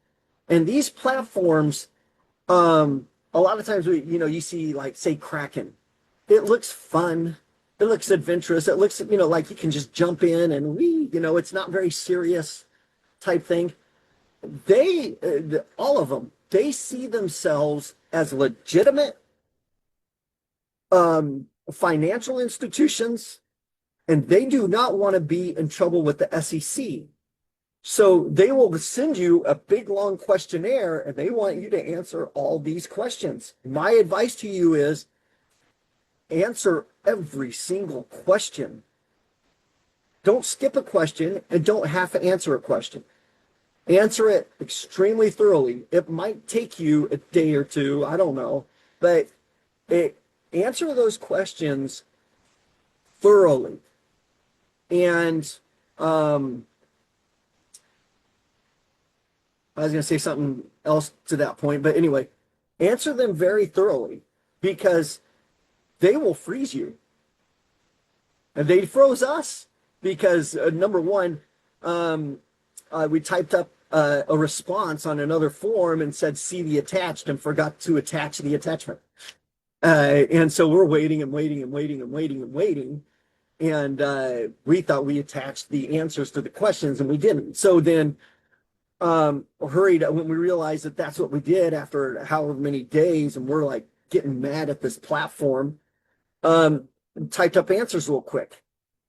And these platforms a lot of times you see like say Kraken. It looks fun. It looks adventurous. It looks, like you can just jump in and it's not very serious type thing. All of them, they see themselves as legitimate financial institutions, and they do not want to be in trouble with the SEC. So they will send you a big long questionnaire and they want you to answer all these questions. My advice to you is answer every single question. Don't skip a question and don't have to answer a question. Answer it extremely thoroughly. It might take you a day or two, I don't know, but answer those questions thoroughly. And I was going to say something else to that point, but anyway, answer them very thoroughly because they will freeze you. And they froze us because, number one, we typed up a response on another form and said, see the attached, and forgot to attach the attachment. And so we're waiting and waiting and waiting and waiting and waiting. And we thought we attached the answers to the questions and we didn't. So then hurried when we realized that that's what we did after however many days, and we're like getting mad at this platform. Typed up answers real quick.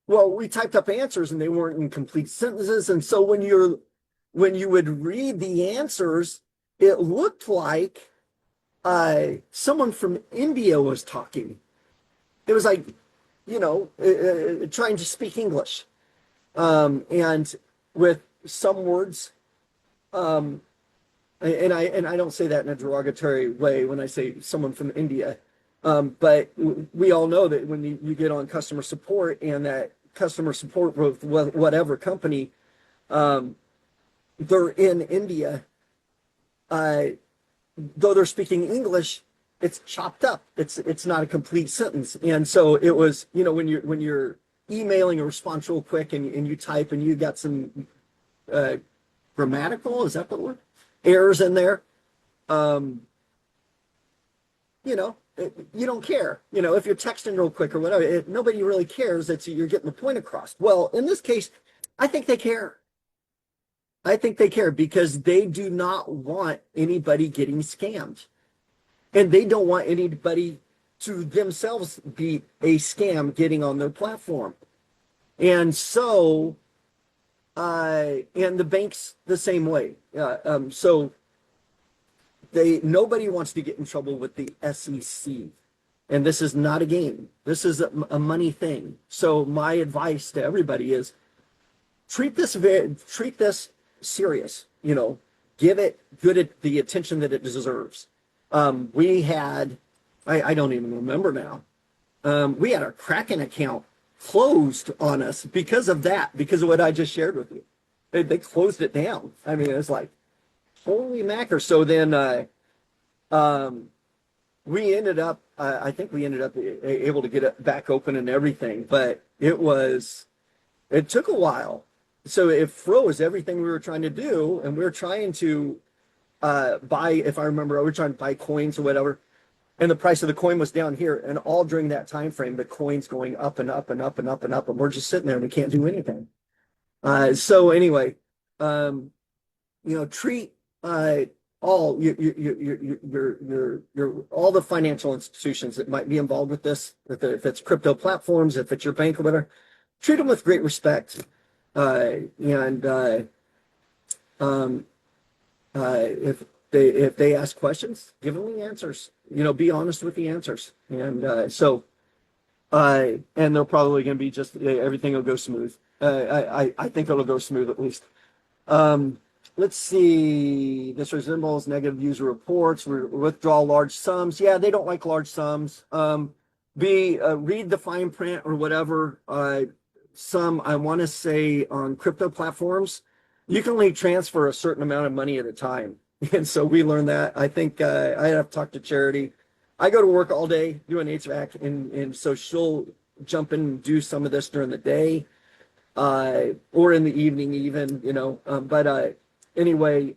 Well, we typed up answers and they weren't in complete sentences, and so when you would read the answers, it looked like someone from India was talking. It was like, trying to speak English, and with some words. And I don't say that in a derogatory way when I say someone from India. But we all know that when you get on customer support and that customer support with whatever company, they're in India, though they're speaking English, it's chopped up. It's not a complete sentence. And so it was, when you're emailing a response real quick and you type and you got some grammatical, is that the word? Errors in there. You don't care. If you're texting real quick or whatever, nobody really cares that you're getting the point across. Well, in this case, I think they care. I think they care because they do not want anybody getting scammed. And they don't want anybody to themselves be a scam getting on their platform. And so, and the banks the same way. So nobody wants to get in trouble with the SEC. And this is not a game. This is a money thing. So my advice to everybody is treat this serious. Give it the attention that it deserves. We had, I don't even remember now. We had our Kraken account closed on us because of that, because of what I just shared with you. They closed it down. I mean, it was like, holy macker. So then we ended up, I think we ended up able to get it back open and everything, but it took a while. So it froze everything we were trying to do, and we were trying to buy, if I remember, we were trying to buy coins or whatever, and the price of the coin was down here, and all during that time frame, the coin's going up and up and up and up and up, and we're just sitting there and we can't do anything. So anyway, treat all your all the financial institutions that might be involved with this, if it's crypto platforms, if it's your bank or whatever, treat them with great respect. If they ask questions, give them the answers. Be honest with the answers. And and they're probably going to be just everything will go smooth. I think it'll go smooth at least. Let's see. This resembles negative user reports. Withdraw large sums. Yeah, they don't like large sums. Read the fine print or whatever. I want to say on crypto platforms, you can only transfer a certain amount of money at a time. And so we learned that. I think I have talked to Charity. I go to work all day doing HVAC, and so she'll jump in and do some of this during the day or in the evening even, Anyway,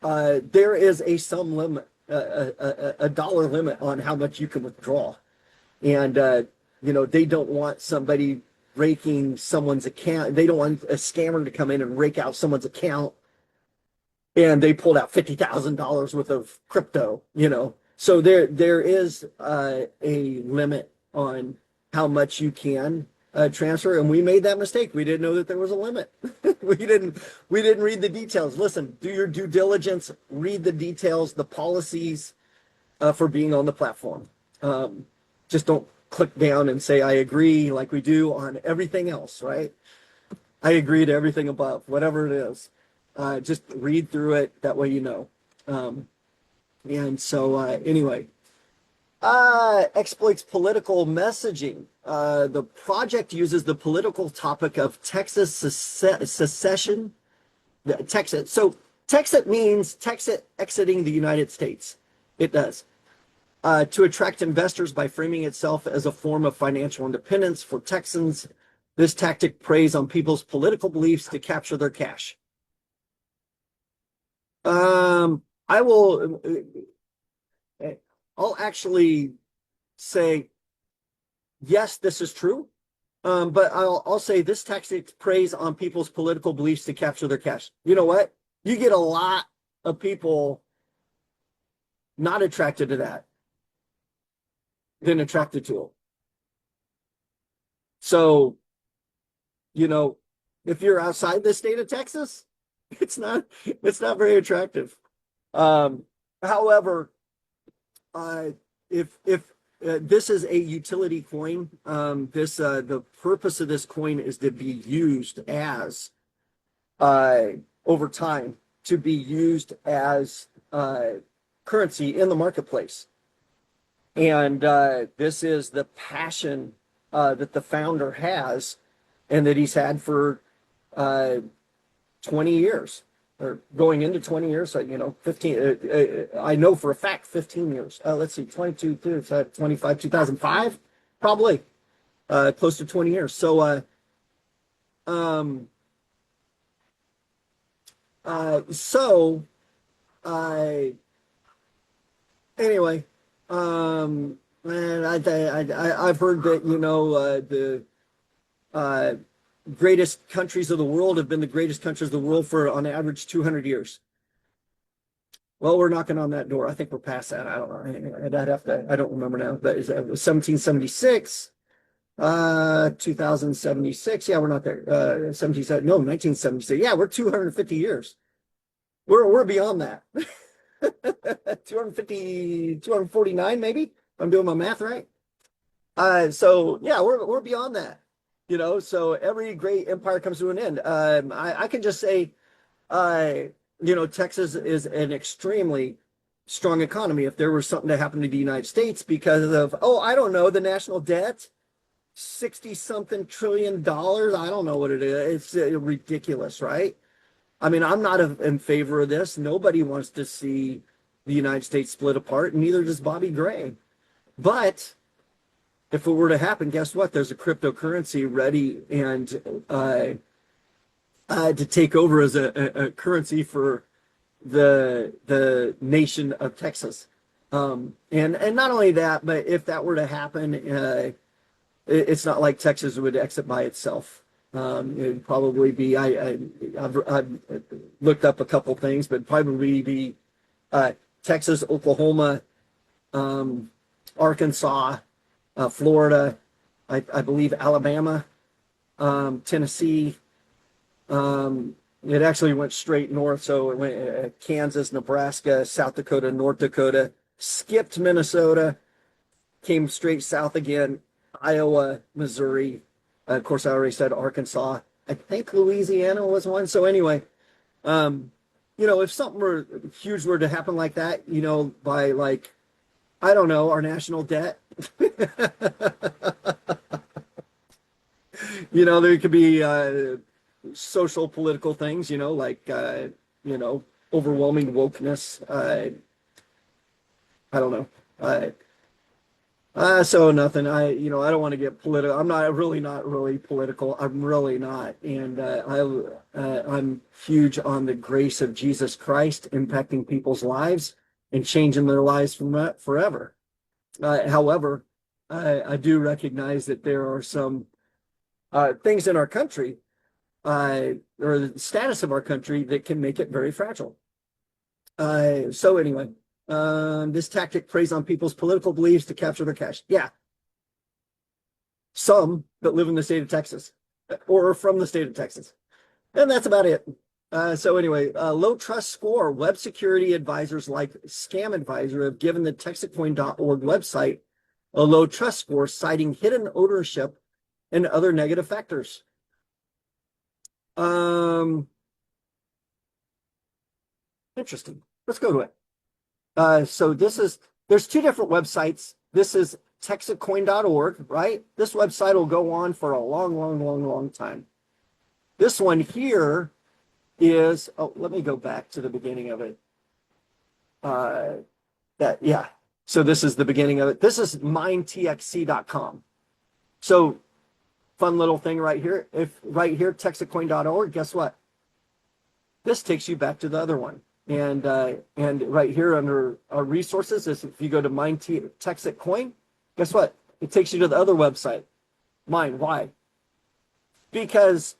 there is a sum limit, a dollar limit on how much you can withdraw. And, they don't want somebody raking someone's account. They don't want a scammer to come in and rake out someone's account and they pulled out $50,000 worth of crypto. So there is a limit on how much you can transfer, and we made that mistake. We didn't know that there was a limit. we didn't read the details. Listen, do your due diligence, read the details, the policies for being on the platform. Just don't click down and say I agree like we do on everything else, right? I agree to everything above, whatever it is. Just read through it. That way you know. And so anyway, exploits political messaging. The project uses the political topic of Texas secession. TEXIT. So TEXIT means TEXIT exiting the United States. It does. To attract investors by framing itself as a form of financial independence for Texans. This tactic preys on people's political beliefs to capture their cash. I will, I'll actually say, yes, this is true. But I'll say this tactic preys on people's political beliefs to capture their cash. You know what? You get a lot of people not attracted to that than attracted to it. So, if you're outside the state of Texas, it's not very attractive. However, if this is a utility coin, the purpose of this coin is to be used as over time to be used as currency in the marketplace. And this is the passion that the founder has and that he's had for 20 years or going into 20 years, 15, I know for a fact 15 years. Let's see, 22, 25, 2005, probably close to 20 years. So, anyway, and I've heard that, the greatest countries of the world have been the greatest countries of the world for on average 200 years. Well, we're knocking on that door. I think we're past that. I don't know. I don't remember now. But it was 1776, 2076. Yeah, we're not there. 77. No, 1976. Yeah, we're 250 years. We're beyond that. 250, 249 maybe. If I'm doing my math right. So yeah, we're beyond that. So every great empire comes to an end. I can just say, Texas is an extremely strong economy. If there was something to happen to the United States because of, I don't know, the national debt, 60-something trillion dollars. I don't know what it is. It's ridiculous, right? I mean, I'm not in favor of this. Nobody wants to see the United States split apart, and neither does Bobby Gray. But if it were to happen, guess what? There's a cryptocurrency ready and to take over as a currency for the nation of Texas. And not only that, but if that were to happen, it's not like Texas would exit by itself. It'd probably be, I've looked up a couple things, but probably be Texas, Oklahoma, Arkansas, Florida, I believe Alabama, Tennessee. It actually went straight north, so it went Kansas, Nebraska, South Dakota, North Dakota, skipped Minnesota, came straight south again, Iowa, Missouri. Of course, I already said Arkansas. I think Louisiana was one. So anyway, if something huge were to happen like that, by like, I don't know, our national debt. There could be social, political things, like, overwhelming wokeness. I don't know. So nothing. I don't want to get political. I'm not really not really political. I'm really not. And I'm huge on the grace of Jesus Christ impacting people's lives and changing their lives from that forever. However, I do recognize that there are some things in our country, or the status of our country, that can make it very fragile. So anyway, this tactic preys on people's political beliefs to capture their cash. Yeah, some that live in the state of Texas or from the state of Texas. And that's about it. So anyway, low trust score. Web security advisors like Scam Advisor have given the TEXITcoin.org website a low trust score, citing hidden ownership and other negative factors. Interesting. Let's go to it. So there's two different websites. This is TEXITcoin.org, right? This website will go on for a long, long, long, long time. This one here is, let me go back to the beginning of it. Yeah. So this is the beginning of it. This is mindtxc.com. So fun little thing right here. Right here, TEXITcoin.org, guess what? This takes you back to the other one. And right here under our resources, if you go to TEXIT Coin, guess what? It takes you to the other website. Mine. Why? Because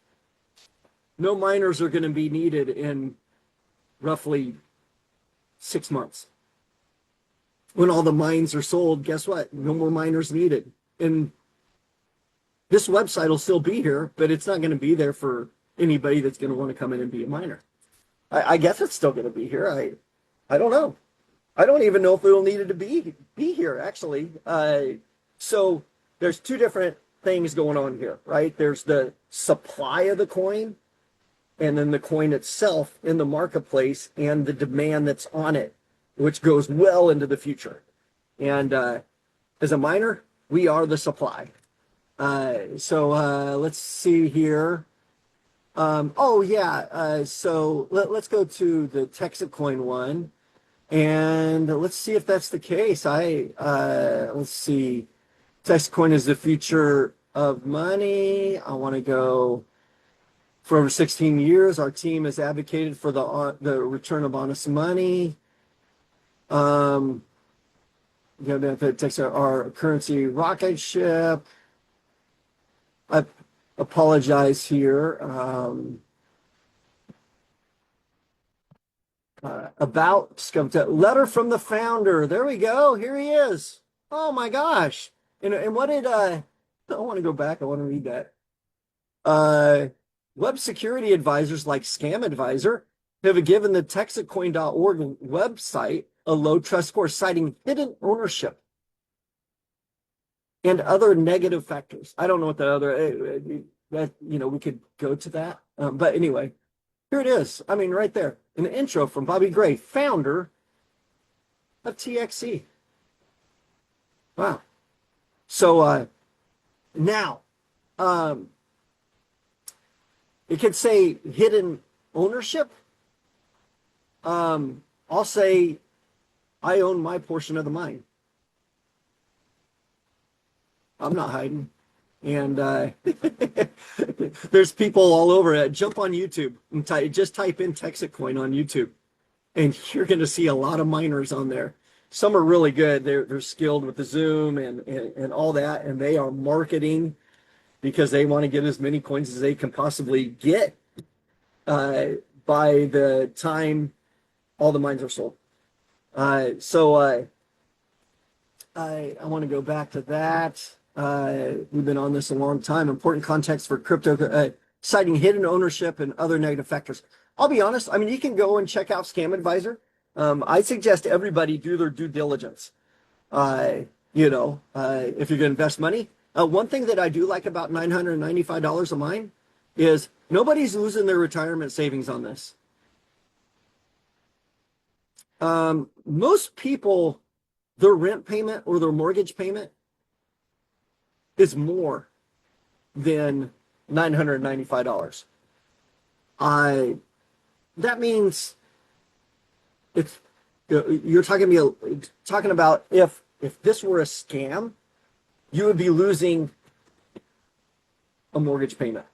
no miners are going to be needed in roughly 6 months. When all the mines are sold, guess what? No more miners needed. And this website will still be here, but it's not going to be there for anybody that's going to want to come in and be a miner. I guess it's still going to be here. I don't know. I don't even know if it'll need it to be here, actually. So there's two different things going on here, right? There's the supply of the coin, and then the coin itself in the marketplace, and the demand that's on it, which goes well into the future. And as a miner, we are the supply. So let's see here. So let's go to the TEXIT Coin one, and let's see if that's the case. Let's see. TEXIT Coin is the future of money. I want to go. For over 16 years, our team has advocated for the return of honest money. It takes our currency rocket ship. I apologize here. About letter from the founder. There we go. Here he is. Oh my gosh. And what did I want to go back. I want to read that. Web security advisors like Scam Advisor have given the TEXITcoin.org website a low trust score, citing hidden ownership and other negative factors. I don't know what the other, we could go to that. But anyway, here it is. I mean, right there, an intro from Bobby Gray, founder of TXC. Wow. So now, it could say hidden ownership. I'll say I own my portion of the mine. I'm not hiding. And there's people all over it. Jump on YouTube and just type in TEXIT Coin on YouTube, and you're going to see a lot of miners on there. Some are really good. They're skilled with the Zoom and all that, and they are marketing because they want to get as many coins as they can possibly get by the time all the mines are sold. So I want to go back to that. We've been on this a long time. Important context for crypto, citing hidden ownership and other negative factors. I'll be honest. I mean, you can go and check out Scam Advisor. I suggest everybody do their due diligence. If you're going to invest money. One thing that I do like about $995 a mine is nobody's losing their retirement savings on this. Most people, their rent payment or their mortgage payment is more than $995. That means you're talking about if this were a scam, you would be losing a mortgage payment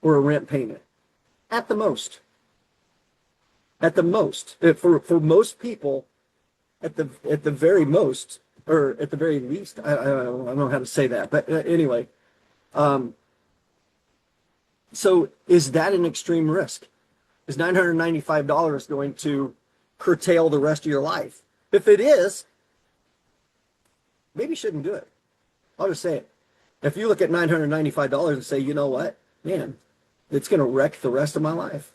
or a rent payment at the most. At the most, for most people, at the very most, or at the very least, I don't know how to say that, but anyway, um, so is that an extreme risk? Is $995 going to curtail the rest of your life? If it is, maybe you shouldn't do it. I'll just say it. If you look at $995 and say, you know what, man, it's going to wreck the rest of my life.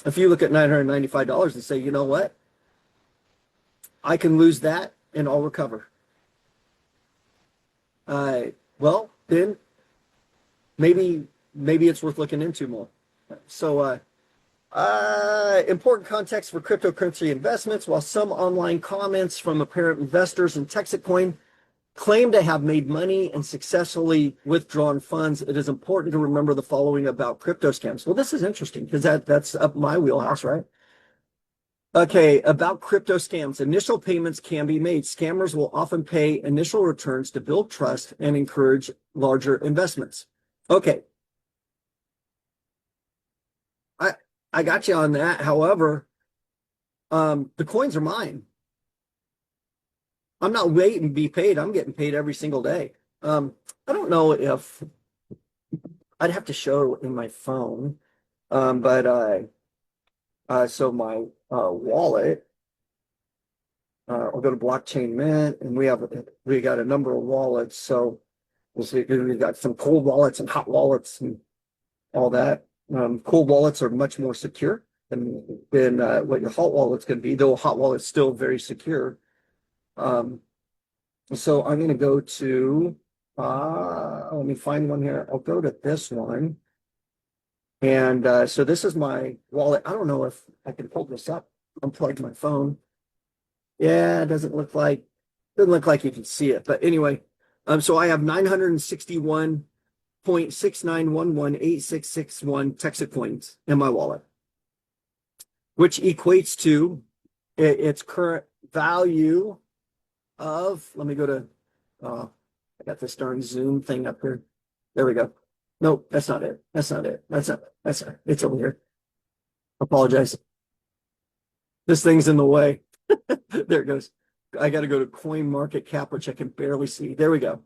If you look at $995 and say, you know what, I can lose that and I'll recover. Well, then maybe it's worth looking into more. So, important context for cryptocurrency investments. While some online comments from apparent investors in TEXIT Coin claim to have made money and successfully withdrawn funds, it is important to remember the following about crypto scams. Well, this is interesting because that's up my wheelhouse, right? Okay, about crypto scams. Initial payments can be made. Scammers will often pay initial returns to build trust and encourage larger investments. Okay, I I got you on that. However, the coins are mine. I'm not waiting to be paid. I'm getting paid every single day. I don't know if I'd have to show in my phone, but so my wallet. I'll go to blockchain mint, and we got a number of wallets. So we'll see. We got some cold wallets and hot wallets and all that. Cold wallets are much more secure than what your hot wallet's going to be, though a hot wallet's still very secure. Um, so I'm going to go to, let me find one here. I'll go to this one. And so this is my wallet. I don't know if I can pull this up, unplug my phone. Yeah, it doesn't look like you can see it. But anyway, so I have 961.69118661 TEXIT coins in my wallet, which equates to its current value of, let me go to, I got this darn Zoom thing up here. There we go. Nope, that's not it. That's not it. That's not, it's over here. Apologize. This thing's in the way. There it goes. I got to go to Coin Market Cap, which I can barely see. There we go.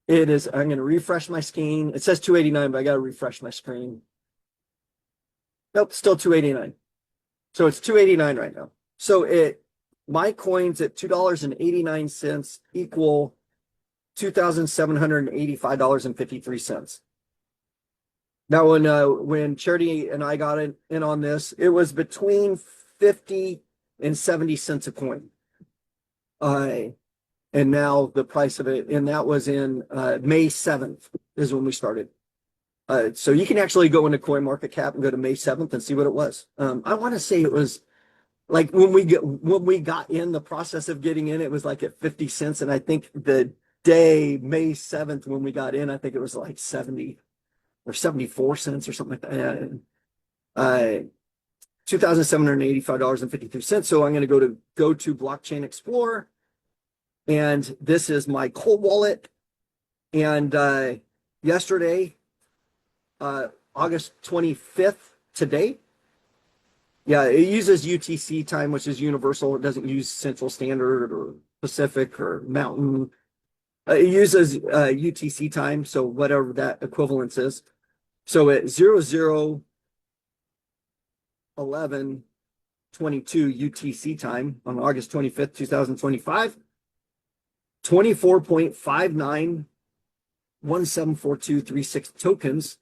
It is. I'm going to refresh my screen. It says 289, but I got to refresh my screen. Nope, still 289. So it's 289 right now. So my coins at $2.89 equal $2,785.53. Now, when Charity and I got in on this, it was between 50 and 70 cents a coin. And now the price of it, and that was in May 7th is when we started. So you can actually go into Coin Market Cap and go to May 7th and see what it was. I want to say it was like when we got in the process of getting in, it was like at 50 cents. And I think the day, May 7th, when we got in, I think it was like 70 or 74 cents or something like that. $2,785.53. So I'm going to go to Blockchain Explorer, and this is my cold wallet. And yesterday, August 25th, today, yeah, it uses UTC time, which is universal. It doesn't use Central Standard or Pacific or Mountain. It uses UTC time, so whatever that equivalence is. So at 001122 UTC time on August 25th, 2025, 24.59174236 tokens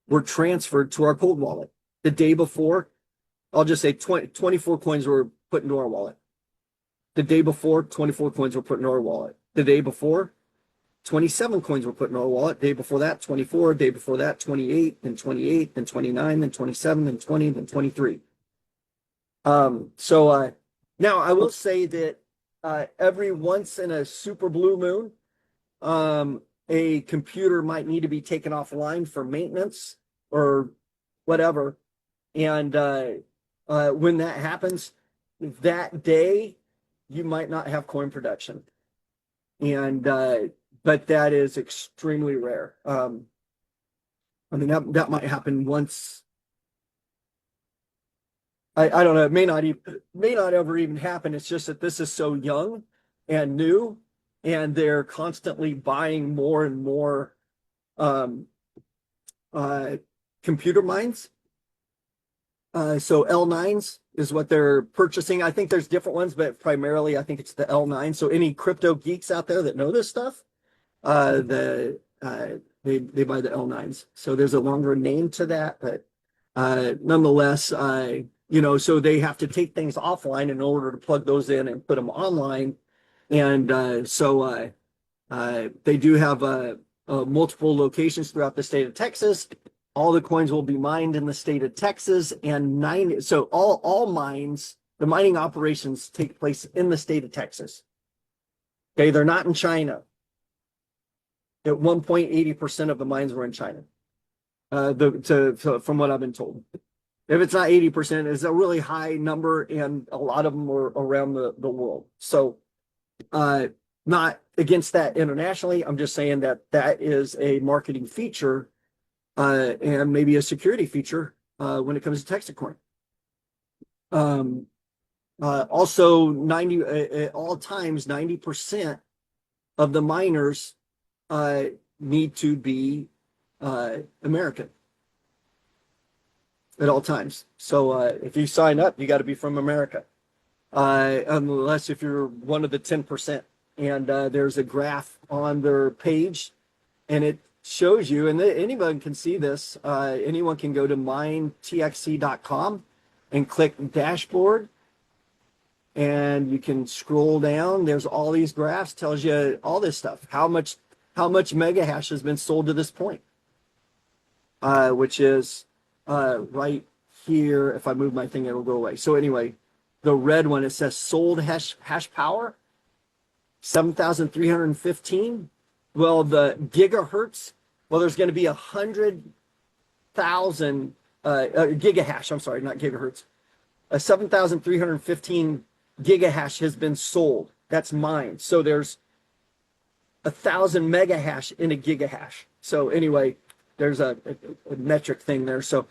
were transferred to our cold wallet. The day before, I'll just say 24 coins were put into our wallet. The day before, 24 coins were put into our wallet. The day before, 27 coins were put in our wallet. Day before that, 24. Day before that, 28, then 28, then 29, then 27, then 20, then 23. So now I will say that every once in a super blue moon, a computer might need to be taken offline for maintenance or whatever. And when that happens, that day, you might not have coin production. And but that is extremely rare. I mean, that might happen once. I don't know. It may not ever even happen. It's just that this is so young and new, and they're constantly buying more and more um, uh, computer mines. So L9s is what they're purchasing. I think there's different ones, but primarily I think it's the L9. So any crypto geeks out there that know this stuff, they buy the L9s. So there's a longer name to that, but nonetheless, so they have to take things offline in order to plug those in and put them online. And they do have multiple locations throughout the state of Texas. All the coins will be mined in the state of Texas, and all mines, the mining operations take place in the state of Texas. Okay, they're not in China. At one point, 80% of the mines were in China. From what I've been told. If it's not 80%, it's a really high number, and a lot of them are around the world. So, not against that internationally. I'm just saying that is a marketing feature and maybe a security feature when it comes to TEXIT Coin. Also, 90 at all times, 90% of the miners need to be American at all times. So if you sign up, you got to be from America, unless if you're one of the 10%. And there's a graph on their page, and it shows you, and anyone can see this. Anyone can go to minetxc.com and click dashboard, and you can scroll down. There's all these graphs, tells you all this stuff. How much mega hash has been sold to this point, which is right here. If I move my thing, it'll go away. So anyway, the red one, it says sold hash power, 7,315. Well, the gigahertz, well, there's going to be 100,000 gigahash. I'm sorry, not gigahertz. 7,315 gigahash has been sold. That's mined. So there's 1,000 mega hash in a gigahash. So anyway, there's a metric thing there. So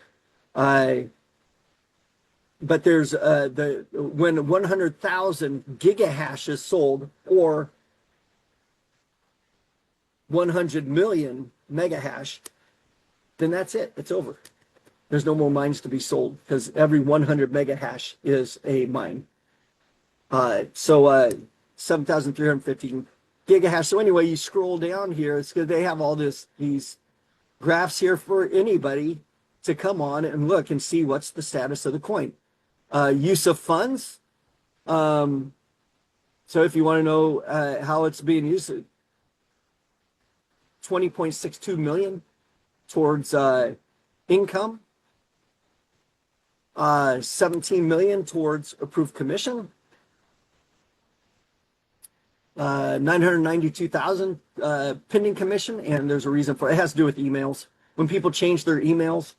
but there's when 100,000 gigahash is sold, or 100 million mega hash, then that's it. It's over. There's no more mines to be sold, because every 100 mega hash is a mine. 7,315 gigahash. So anyway, you scroll down here. It's good. They have all these graphs here for anybody to come on and look and see what's the status of the coin. Use of funds. So if you want to know how it's being used, 20.62 million towards income, 17 million towards approved commission, 992,000 pending commission, and there's a reason for it. It has to do with emails. When people change their emails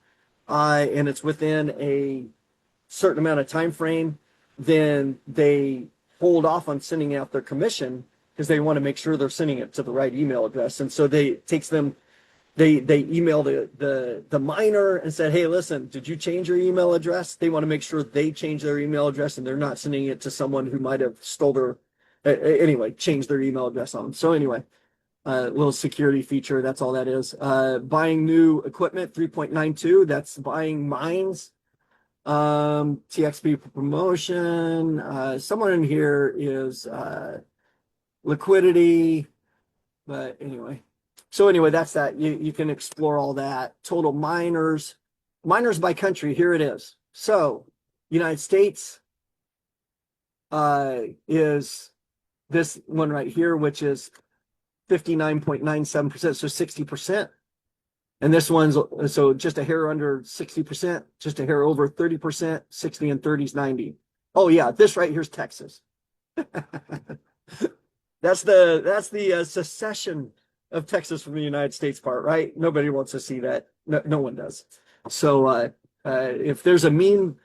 and it's within a certain amount of time frame, then they hold off on sending out their commission because they want to make sure they're sending it to the right email address. And so they email the miner and said, hey, listen, did you change your email address? They want to make sure they change their email address and they're not sending it to someone who might have changed their email address on them. So anyway, little security feature. That's all that is. Buying new equipment, 3.92. That's buying mines. TXP promotion. Someone in here is liquidity. But anyway. So anyway, that's that. You can explore all that. Total miners by country. Here it is. So United States is this one right here, which is 59.97%, so 60%. And this one's so just a hair under 60%, just a hair over 30%, 60 and 30 is 90. Oh yeah, this right here's Texas. That's the secession of Texas from the United States part, right? Nobody wants to see that. No one does. So if there's a mean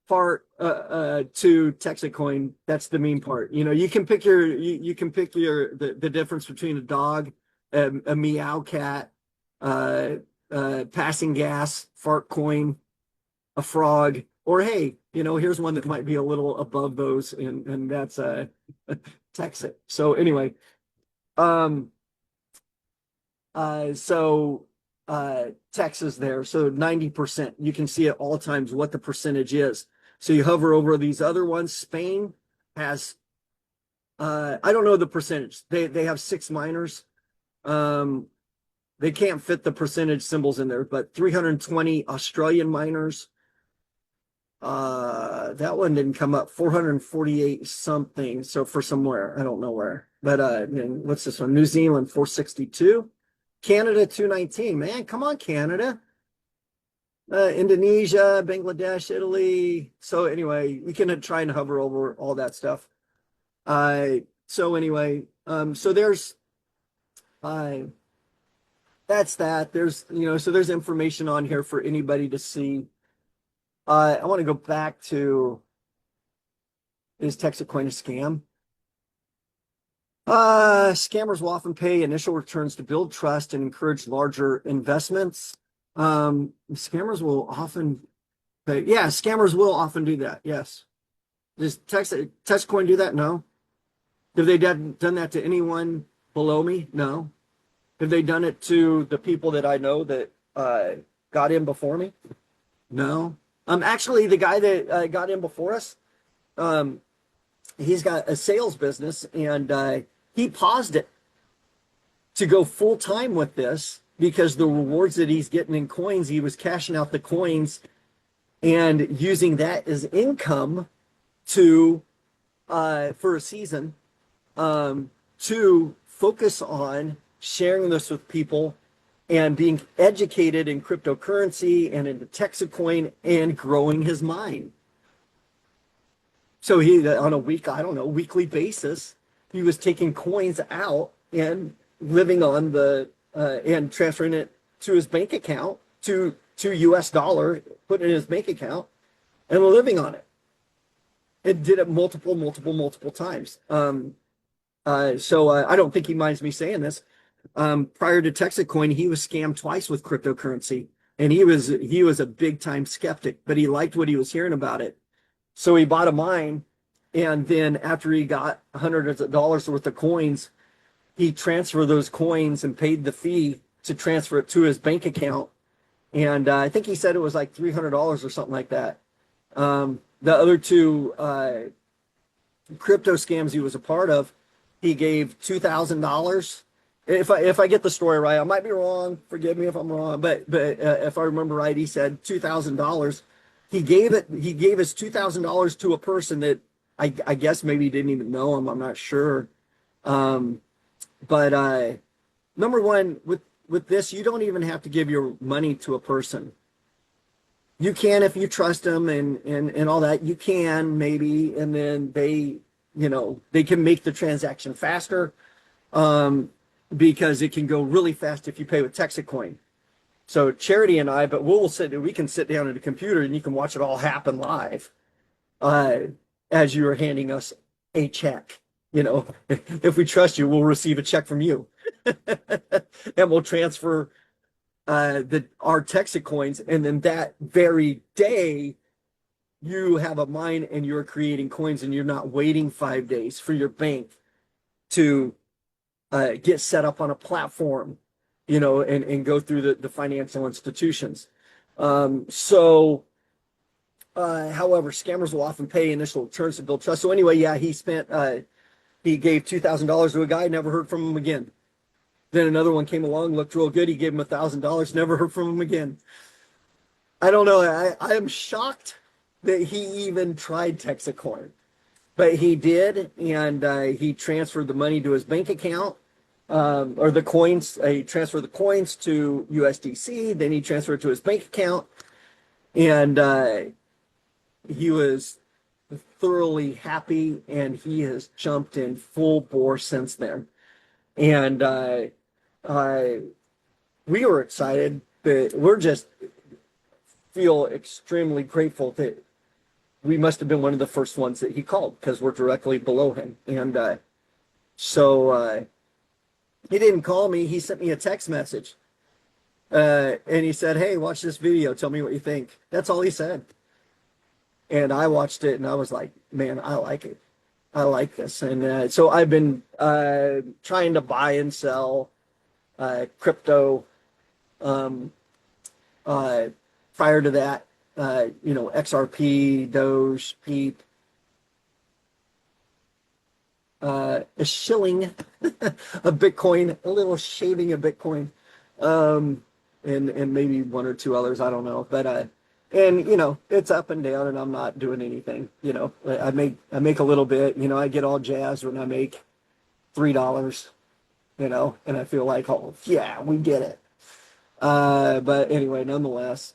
part to TEXIT Coin, that's the mean part. You know, you can pick the difference between a dog a meow cat, uh, passing gas, fart coin, a frog, or hey, here's one that might be a little above those, and that's TEXIT. So anyway, um, so Texas there, so 90%. You can see at all times what the percentage is. So you hover over these other ones. Spain has I don't know the percentage. They have 6 miners. Um, they can't fit the percentage symbols in there, but 320 Australian miners. That one didn't come up. 448 something. So for somewhere, I don't know where. But and what's this one? New Zealand 462. Canada 219. Man, come on, Canada. Indonesia, Bangladesh, Italy. So anyway, we can try and hover over all that stuff. So anyway, so there's uh that's that. There's so there's information on here for anybody to see. I want to go back to, is TEXIT Coin a scam? Scammers will often pay initial returns to build trust and encourage larger investments. Scammers will often pay. Yeah, scammers will often do that. Yes. Does TEXIT Coin do that? No. Have they done that to anyone below me? No. Have they done it to the people that I know that got in before me? No. Actually, the guy that got in before us, um, he's got a sales business, and he paused it to go full time with this because the rewards that he's getting in coins, he was cashing out the coins and using that as income to for a season to focus on sharing this with people and being educated in cryptocurrency and in the TEXIT coin and growing his mind. So he, on a weekly basis, he was taking coins out and living on and transferring it to his bank account to US dollar, putting it in his bank account and living on it. It did it multiple times. So I don't think he minds me saying this. Prior to TEXIT Coin, he was scammed twice with cryptocurrency, and he was a big time skeptic, but he liked what he was hearing about it. So he bought a mine, and then after he got hundreds of dollars worth of coins, he transferred those coins and paid the fee to transfer it to his bank account. And I think he said it was like $300 or something like that. The other two crypto scams he was a part of, he gave $2,000. If I get the story right, I might be wrong. Forgive me if I'm wrong, but if I remember right, he said $2,000. He gave his $2,000 to a person that I guess maybe didn't even know him. I'm not sure. But number one, with this, you don't even have to give your money to a person. You can if you trust them and all that. You can maybe, and then they can make the transaction faster. Because it can go really fast if you pay with TEXIT Coin. So Charity and I, but we can sit down at a computer and you can watch it all happen live as you are handing us a check. If we trust you, we'll receive a check from you, and we'll transfer our TEXIT coins, and then that very day you have a mine and you're creating coins, and you're not waiting 5 days for your bank to get set up on a platform, and go through the financial institutions. However, scammers will often pay initial returns to build trust. So anyway, yeah, he gave $2,000 to a guy, never heard from him again. Then another one came along, looked real good. He gave him $1,000, never heard from him again. I don't know. I am shocked that he even tried TEXIT Coin, but he did, and he transferred the money to his bank account. Or the coins, he transferred the coins to USDC, then he transferred it to his bank account, and he was thoroughly happy, and he has jumped in full bore since then. And we were excited, but we're just feel extremely grateful that we must have been one of the first ones that he called because we're directly below him. And so He didn't call me. He sent me a text message. And he said, "Hey, watch this video. Tell me what you think." That's all he said. And I watched it and I was like, man, I like it. I like this. And so I've been trying to buy and sell crypto. Um, uh, Prior to that, XRP, Doge, Peep, a shilling, a Bitcoin, a little shaving of Bitcoin, and maybe one or two others. I don't know, but and it's up and down, and I'm not doing anything. I make a little bit. I get all jazzed when I make $3. And I feel like, oh yeah, we get it. But anyway, nonetheless,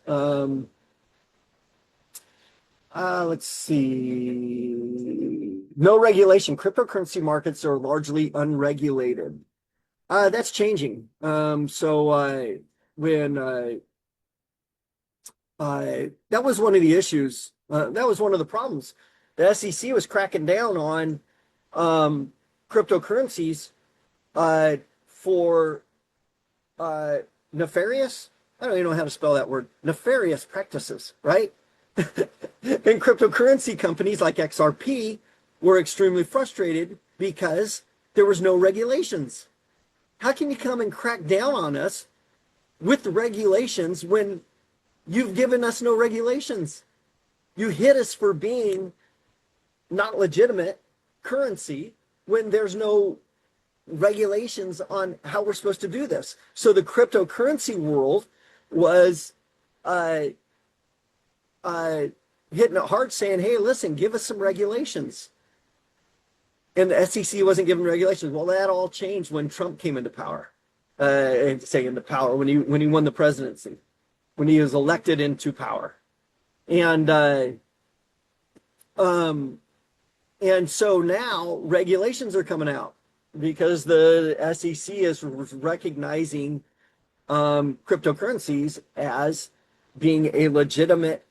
let's see. No regulation. Cryptocurrency markets are largely unregulated. That's changing. So when that was one of the issues. That was one of the problems. The SEC was cracking down on cryptocurrencies for nefarious. I don't even know how to spell that word. Nefarious practices, right? And cryptocurrency companies like XRP were extremely frustrated because there was no regulations. How can you come and crack down on us with the regulations when you've given us no regulations? You hit us for being not legitimate currency when there's no regulations on how we're supposed to do this. So the cryptocurrency world was hitting it hard, saying, hey, listen, give us some regulations. And the SEC wasn't giving regulations. Well, that all changed when Trump came into power. Into power, when he won the presidency, when he was elected into power. And so now regulations are coming out because the SEC is recognizing cryptocurrencies as being a legitimate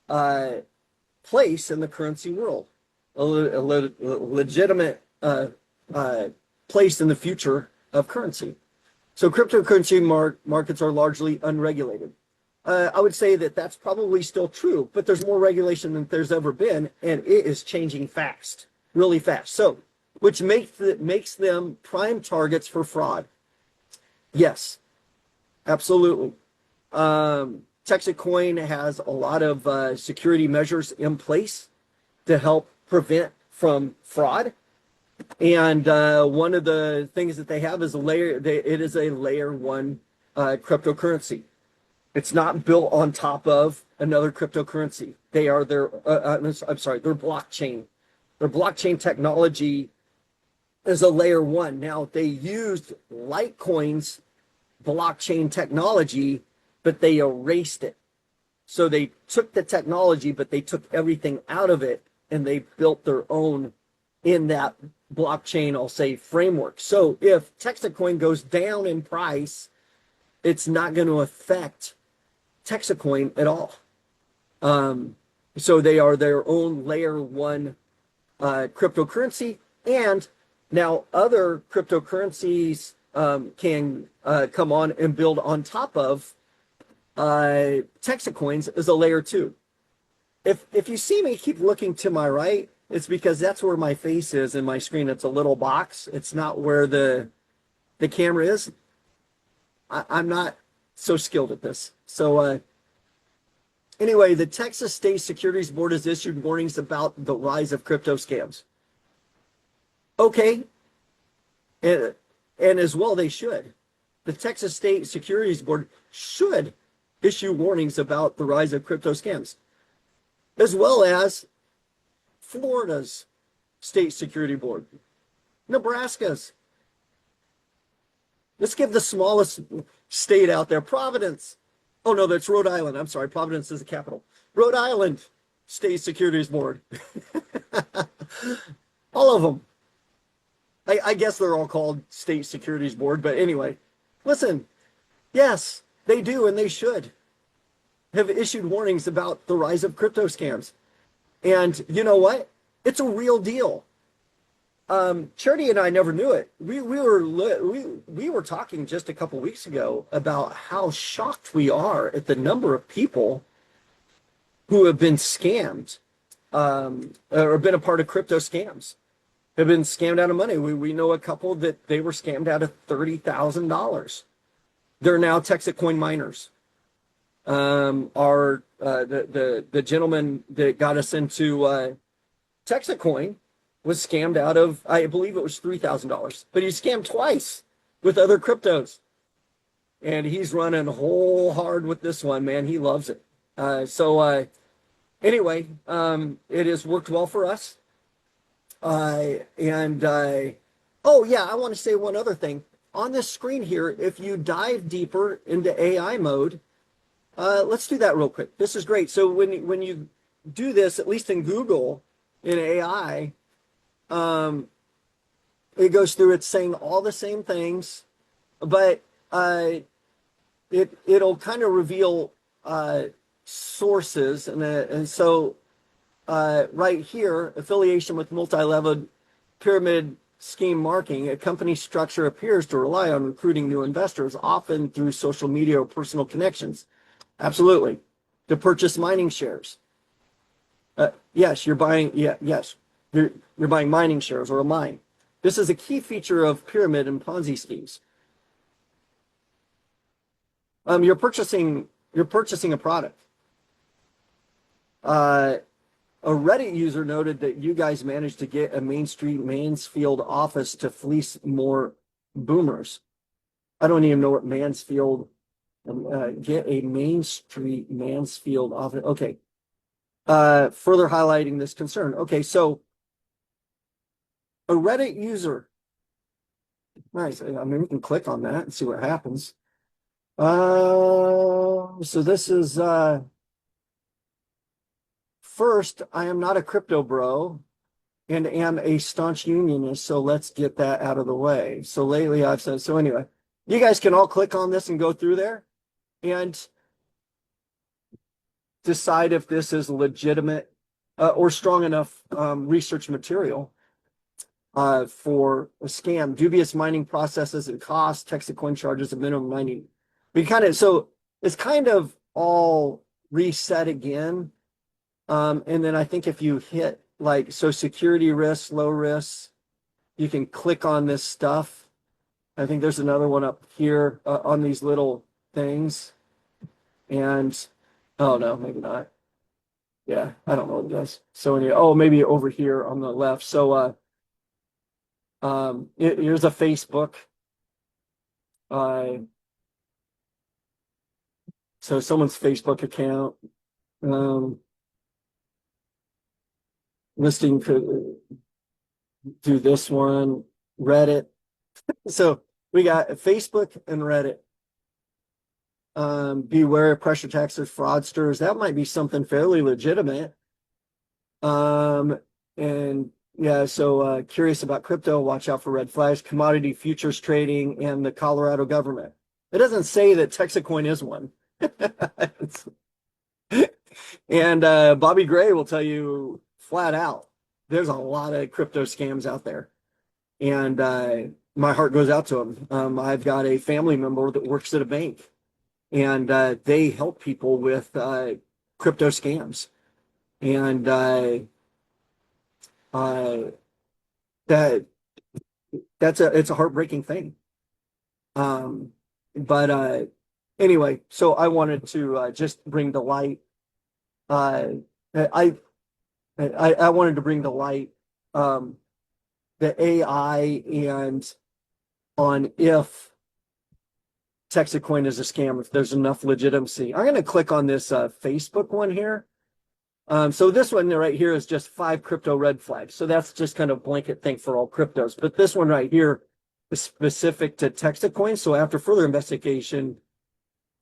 place in the currency world, a legitimate place in the future of currency. So cryptocurrency markets are largely unregulated. I would say that that's probably still true, but there's more regulation than there's ever been, and it is changing fast, really fast. So, which makes them prime targets for fraud. Yes, absolutely. TEXIT Coin has a lot of security measures in place to help prevent from fraud. And one of the things that they have is it is a layer one cryptocurrency. It's not built on top of another cryptocurrency. They are their blockchain. Their blockchain technology is a layer one. Now, they used Litecoin's blockchain technology, but they erased it. So they took the technology, but they took everything out of it, and they built their own in that blockchain, I'll say, framework. So if TEXIT Coin goes down in price, it's not going to affect TEXIT Coin at all. So they are their own layer one cryptocurrency. And now other cryptocurrencies can come on and build on top of TEXIT Coins as a layer two. If you see me keep looking to my right, it's because that's where my face is in my screen. It's a little box. It's not where the camera is. I'm not so skilled at this. So anyway, the Texas State Securities Board has issued warnings about the rise of crypto scams. Okay. And as well, they should. The Texas State Securities Board should issue warnings about the rise of crypto scams, as well as Florida's State Security Board, Nebraska's. Let's give the smallest state out there, Providence. Oh, no, that's Rhode Island. I'm sorry, Providence is the capital. Rhode Island State Securities Board. All of them. I guess they're all called State Securities Board, but anyway, listen, yes, they do, and they should have issued warnings about the rise of crypto scams. And you know what? It's a real deal. Charity and I never knew it. We were talking just a couple weeks ago about how shocked we are at the number of people who have been scammed, or been a part of crypto scams, have been scammed out of money. We know a couple that they were scammed out of $30,000. They're now TEXIT Coin miners. The gentleman that got us into TEXIT Coin was scammed out of, I believe it was $3,000, but he scammed twice with other cryptos, and he's running whole hard with this one, man. He loves it. Anyway, it has worked well for us. Oh yeah, I want to say one other thing. On this screen here, if you dive deeper into AI mode, let's do that real quick. This is great. So when you do this, at least in Google, in AI, it goes through, it's saying all the same things, but it'll kind of reveal sources, and so right here, affiliation with multi-level pyramid scheme marking, a company structure appears to rely on recruiting new investors, often through social media or personal connections. Absolutely. To purchase mining shares. Yes, you're buying, yeah, yes, you're buying mining shares or a mine. This is a key feature of pyramid and Ponzi schemes. You're purchasing a product. A Reddit user noted that you guys managed to get a Main Street Mansfield office to fleece more boomers. I don't even know what Mansfield, get a Main Street Mansfield office. Okay. Further highlighting this concern. Okay, so a Reddit user. Nice. I mean, we can click on that and see what happens. So this is first, I am not a crypto bro and am a staunch unionist, so let's get that out of the way. So lately I've said, so anyway, you guys can all click on this and go through there and decide if this is legitimate or strong enough research material for a scam. Dubious mining processes and costs, TEXIT Coin charges a minimum mining. So it's kind of all reset again. And then I think if you hit so security risks, low risks, you can click on this stuff. I think there's another one up here on these little things. And, oh no, maybe not. Yeah, I don't know what it does. So anyway, maybe over here on the left. So here's a Facebook. So someone's Facebook account. Listing could do this one, Reddit. So we got Facebook and Reddit. Beware of pressure taxers, fraudsters. That might be something fairly legitimate. And yeah, so curious about crypto, watch out for red flags, commodity futures trading, and the Colorado government. It doesn't say that TEXIT Coin is one. And Bobby Gray will tell you flat out, there's a lot of crypto scams out there. And my heart goes out to them. I've got a family member that works at a bank, and they help people with crypto scams. And it's a heartbreaking thing. But anyway, so I wanted to just bring to light. I wanted to bring to light the AI and on if TEXIT Coin is a scam, if there's enough legitimacy. I'm going to click on this Facebook one here. So this one right here is just 5 crypto red flags. So that's just kind of blanket thing for all cryptos. But this one right here is specific to TEXIT Coin. So after further investigation,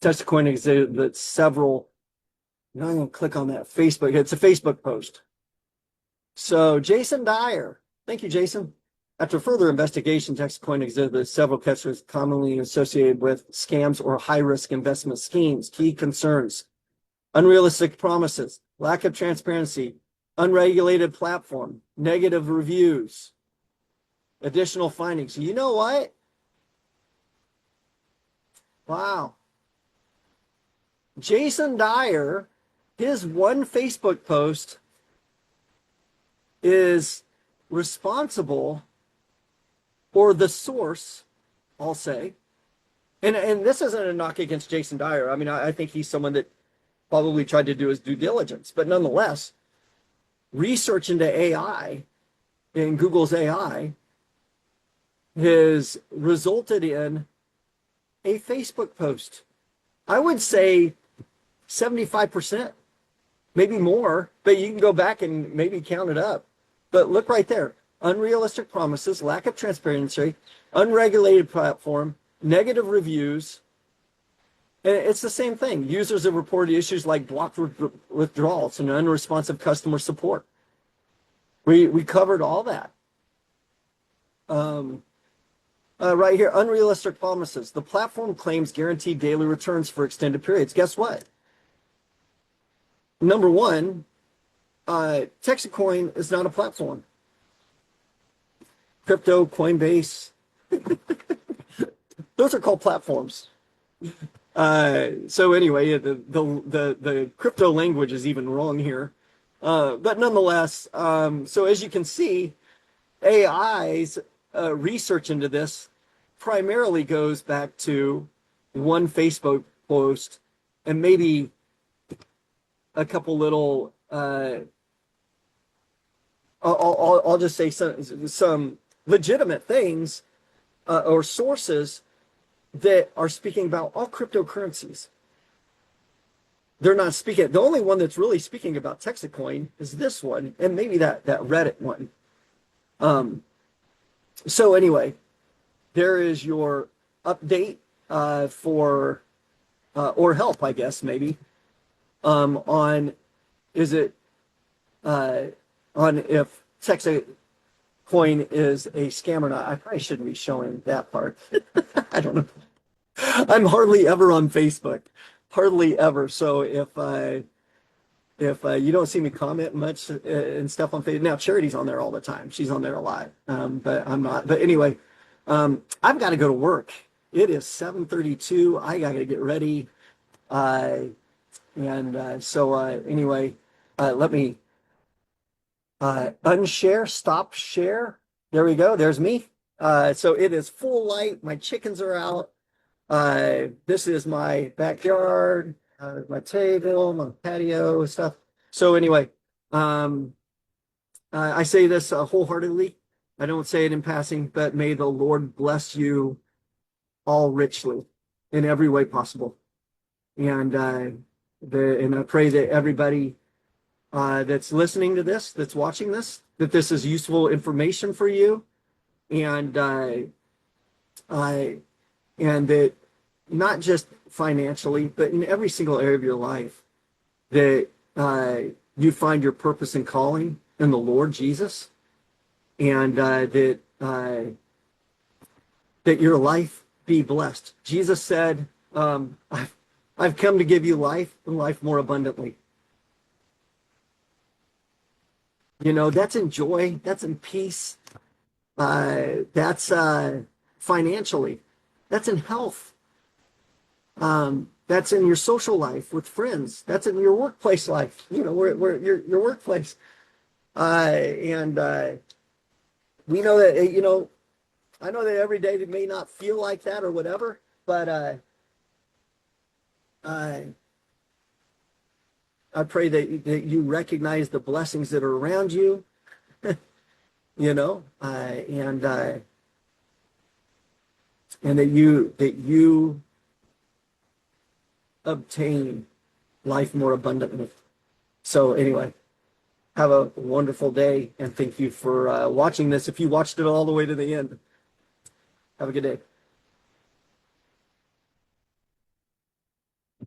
TEXIT Coin exhibits several. Now I'm going to click on that Facebook. It's a Facebook post. So Jason Dyer. Thank you, Jason. After further investigation, TEXIT Coin exhibits several catchwords commonly associated with scams or high-risk investment schemes. Key concerns: unrealistic promises, lack of transparency, unregulated platform, negative reviews. Additional findings. You know what? Wow. Jason Dyer, his one Facebook post is responsible, or the source, I'll say. And this isn't a knock against Jason Dyer. I mean, I think he's someone that probably tried to do his due diligence, but nonetheless, research into AI in Google's AI has resulted in a Facebook post. I would say 75%, maybe more, but you can go back and maybe count it up. But look right there. Unrealistic promises, lack of transparency, unregulated platform, negative reviews. And it's the same thing. Users have reported issues like blocked withdrawals and unresponsive customer support. We covered all that. Right here, unrealistic promises. The platform claims guaranteed daily returns for extended periods. Guess what? Number one, TEXIT Coin is not a platform. Crypto, Coinbase, those are called platforms. So anyway, the crypto language is even wrong here. But nonetheless, so as you can see, AI's research into this primarily goes back to one Facebook post and maybe a couple little, I'll just say some legitimate things or sources that are speaking about all cryptocurrencies. They're not speaking. The only one that's really speaking about TEXIT Coin is this one, and maybe that Reddit one. So anyway, there is your update for or help, I guess, maybe on is it on if TEXIT Coin is a scam or not. I probably shouldn't be showing that part. I don't know. I'm hardly ever on Facebook, hardly ever. So if you don't see me comment much and stuff on Facebook, now Charity's on there all the time. She's on there a lot, but I'm not. But anyway, I've got to go to work. It is 7:32. I got to get ready. So anyway, let me unshare, stop share. There we go. There's me. So it is full light. My chickens are out. This is my backyard, my table, my patio stuff. So anyway, I say this wholeheartedly. I don't say it in passing, but may the Lord bless you all richly in every way possible. And I pray that everybody that's listening to this, that's watching this, that this is useful information for you, and that not just financially, but in every single area of your life, that you find your purpose and calling in the Lord Jesus, and that your life be blessed. Jesus said, I've come to give you life and life more abundantly. You know, that's in joy, that's in peace, that's financially, that's in health, that's in your social life with friends, that's in your workplace life, you know, where your workplace. And we know that, you know, I know that every day it may not feel like that or whatever, but I pray that you recognize the blessings that are around you, you know, and that you obtain life more abundantly. So anyway, have a wonderful day, and thank you for watching this. If you watched it all the way to the end, have a good day.